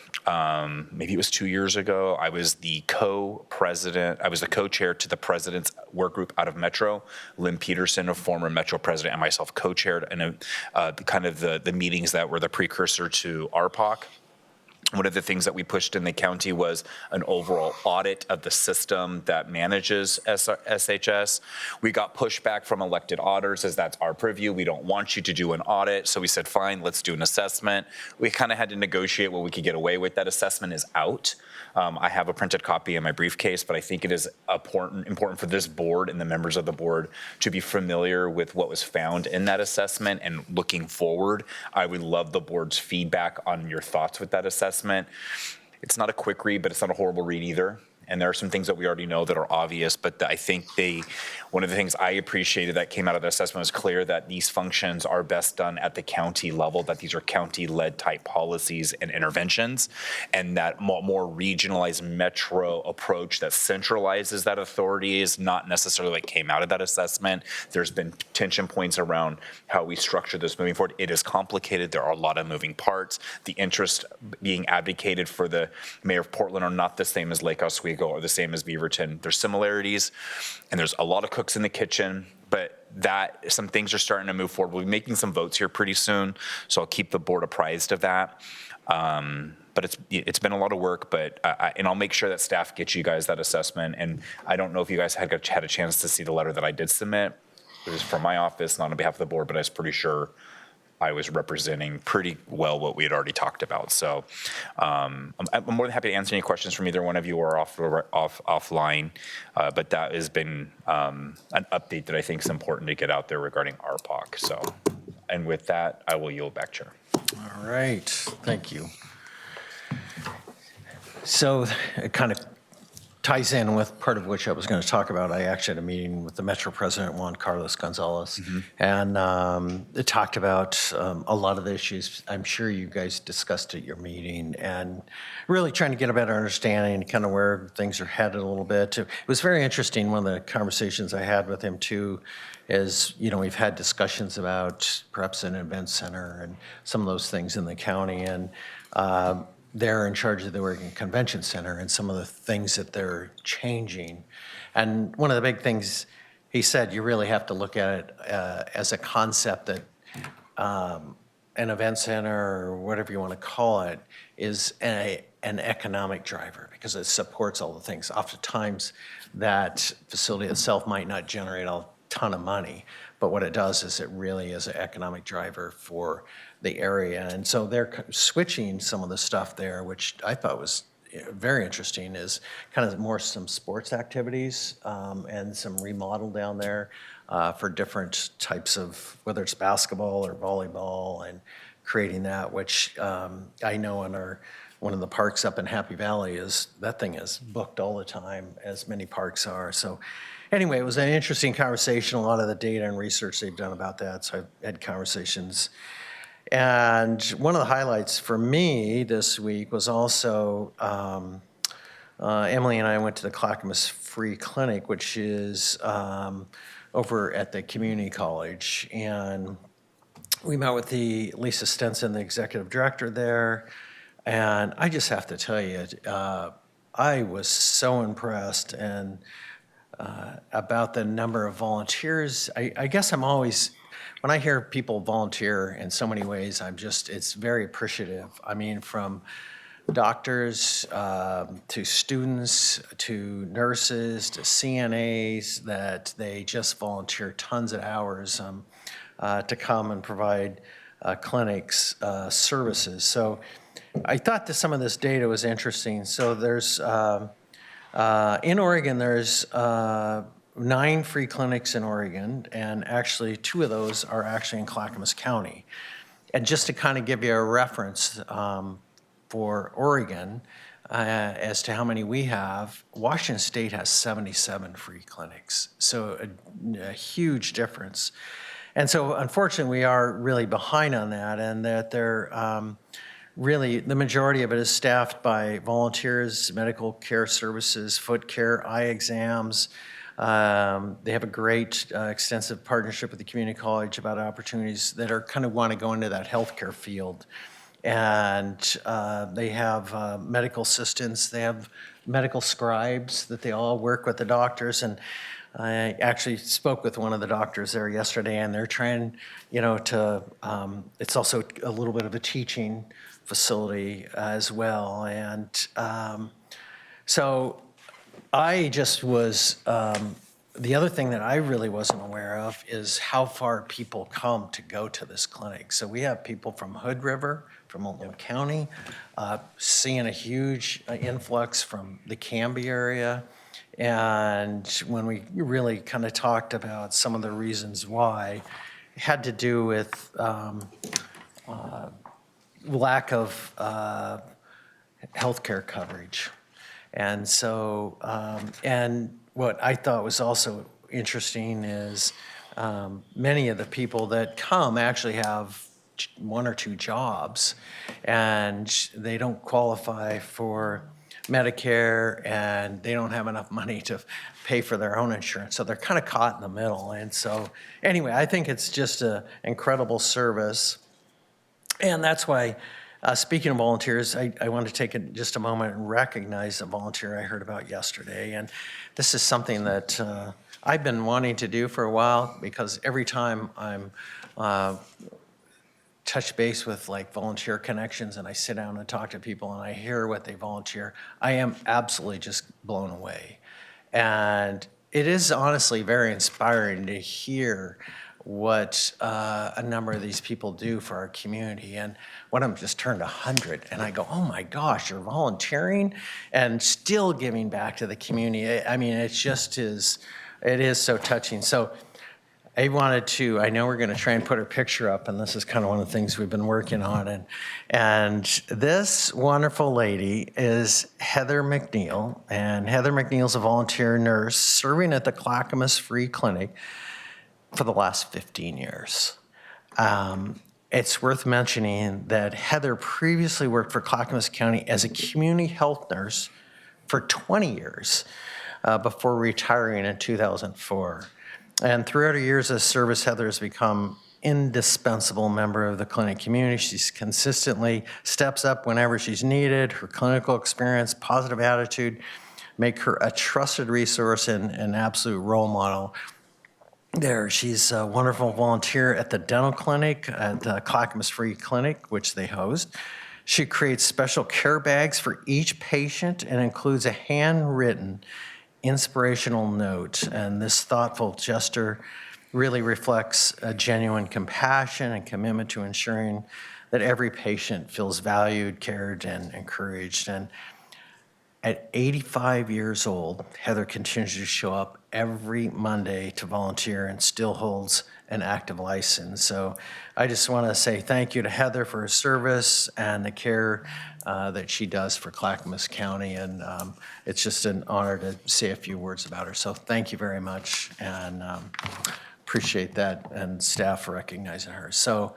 maybe it was 2 years ago, I was the co-president, I was the co-chair to the president's work group out of Metro. Lynn Peterson, a former Metro president, and myself co-chaired kind of the meetings that were the precursor to RPOC. One of the things that we pushed in the county was an overall audit of the system that manages SHS. We got pushback from elected auditors as that's our purview. We don't want you to do an audit. So we said, fine, let's do an assessment. We kind of had to negotiate what we could get away with. That assessment is out. I have a printed copy in my briefcase, but I think it is important for this board and the members of the board to be familiar with what was found in that assessment. And looking forward, I would love the board's feedback on your thoughts with that assessment. It's not a quick read, but it's not a horrible read either. And there are some things that we already know that are obvious, but I think one of the things I appreciated that came out of the assessment was clear that these functions are best done at the county level, that these are county-led type policies and interventions, and that more regionalized metro approach that centralizes that authority is not necessarily what came out of that assessment. There's been tension points around how we structure this moving forward. It is complicated. There are a lot of moving parts. The interests being advocated for the mayor of Portland are not the same as Lake Oswego or the same as Beaverton. There's similarities, and there's a lot of cooks in the kitchen, but some things are starting to move forward. We'll be making some votes here pretty soon, so I'll keep the board apprised of that. But it's been a lot of work, and I'll make sure that staff gets you guys that assessment. And I don't know if you guys had a chance to see the letter that I did submit. It was from my office, not on behalf of the board, but I was pretty sure I was representing pretty well what we had already talked about. So I'm more than happy to answer any questions from either one of you or offline. But that has been an update that I think is important to get out there regarding RPOC. So, and with that, I will yield back, Chair. All right, thank you. So it kind of ties in with part of which I was going to talk about. I actually had a meeting with the Metro President, Juan Carlos Gonzalez, and it talked about a lot of the issues I'm sure you guys discussed at your meeting, and really trying to get a better understanding kind of where things are headed a little bit. It was very interesting. One of the conversations I had with him too is, we've had discussions about perhaps an event center and some of those things in the county, and they're in charge of the Oregon Convention Center and some of the things that they're changing. And one of the big things he said, you really have to look at it as a concept that an event center, or whatever you want to call it, is an economic driver because it supports all the things. Oftentimes, that facility itself might not generate a ton of money, but what it does is it really is an economic driver for the area. And so they're switching some of the stuff there, which I thought was very interesting, is kind of more some sports activities and some remodel down there for different types of, whether it's basketball or volleyball, and creating that, which I know in one of the parks up in Happy Valley that thing is booked all the time, as many parks are. So anyway, it was an interesting conversation, a lot of the data and research they've done about that. So I've had conversations. And one of the highlights for me this week was also Emily and I went to the Clackamas Free Clinic, which is over at the community college. And we met with Lisa Stenson, the executive director there. And I just have to tell you, I was so impressed about the number of volunteers. I guess I'm always, when I hear people volunteer in so many ways, it's very appreciative. I mean, from doctors to students to nurses to CNAs, that they just volunteer tons of hours to come and provide clinics services. So I thought that some of this data was interesting. So there's, in Oregon, there's 9 free clinics in Oregon, and actually 2 of those are actually in Clackamas County. And just to kind of give you a reference for Oregon as to how many we have, Washington State has 77 free clinics. So a huge difference. And so unfortunately, we are really behind on that, and that they're really, the majority of it is staffed by volunteers, medical care services, foot care, eye exams. They have a great extensive partnership with the community college about opportunities that are kind of want to go into that healthcare field. And they have medical assistants, they have medical scribes that they all work with the doctors. And I actually spoke with one of the doctors there yesterday, and they're trying, it's also a little bit of a teaching facility as well. And so I just was, the other thing that I really wasn't aware of is how far people come to go to this clinic. So we have people from Hood River, from Multnomah County, seeing a huge influx from the Canby area. And when we really kind of talked about some of the reasons why, it had to do with lack of healthcare coverage. And so, and what I thought was also interesting is many of the people that come actually have one or two jobs, and they don't qualify for Medicare, and they don't have enough money to pay for their own insurance. So they're kind of caught in the middle. And so anyway, I think it's just an incredible service. And that's why, speaking of volunteers, I want to take just a moment and recognize a volunteer I heard about yesterday. And this is something that I've been wanting to do for a while, because every time I'm touch base with like volunteer connections and I sit down and talk to people and I hear what they volunteer, I am absolutely just blown away. And it is honestly very inspiring to hear what a number of these people do for our community. And one of them just turned 100, and I go, oh my gosh, you're volunteering and still giving back to the community. I mean, it is so touching. So I wanted to, I know we're going to try and put her picture up, and this is kind of one of the things we've been working on. And this wonderful lady is Heather McNeil, and Heather McNeil's a volunteer nurse serving at the Clackamas Free Clinic for the last 15 years. It's worth mentioning that Heather previously worked for Clackamas County as a community health nurse for 20 years before retiring in 2004. And throughout her years of service, Heather has become indispensable member of the clinic community. She consistently steps up whenever she's needed. Her clinical experience, positive attitude make her a trusted resource and an absolute role model. She's a wonderful volunteer at the dental clinic, at the Clackamas Free Clinic, which they host. She creates special care bags for each patient and includes a handwritten inspirational note. And this thoughtful gesture really reflects a genuine compassion and commitment to ensuring that every patient feels valued, cared, and encouraged. And at 85 years old, Heather continues to show up every Monday to volunteer and still holds an active license. So I just want to say thank you to Heather for her service and the care that she does for Clackamas County. And it's just an honor to say a few words about her. So thank you very much, and appreciate that, and staff for recognizing her. So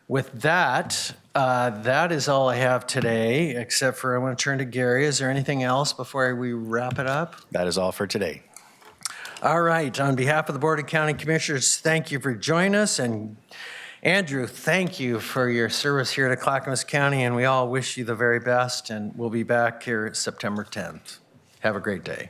with that, that is all I have today, except for I want to turn to Gary. Is there anything else before we wrap it up? That is all for today. All right. On behalf of the Board of County Commissioners, thank you for joining us. And Andrew, thank you for your service here to Clackamas County, and we all wish you the very best, and we'll be back here September 10th. Have a great day.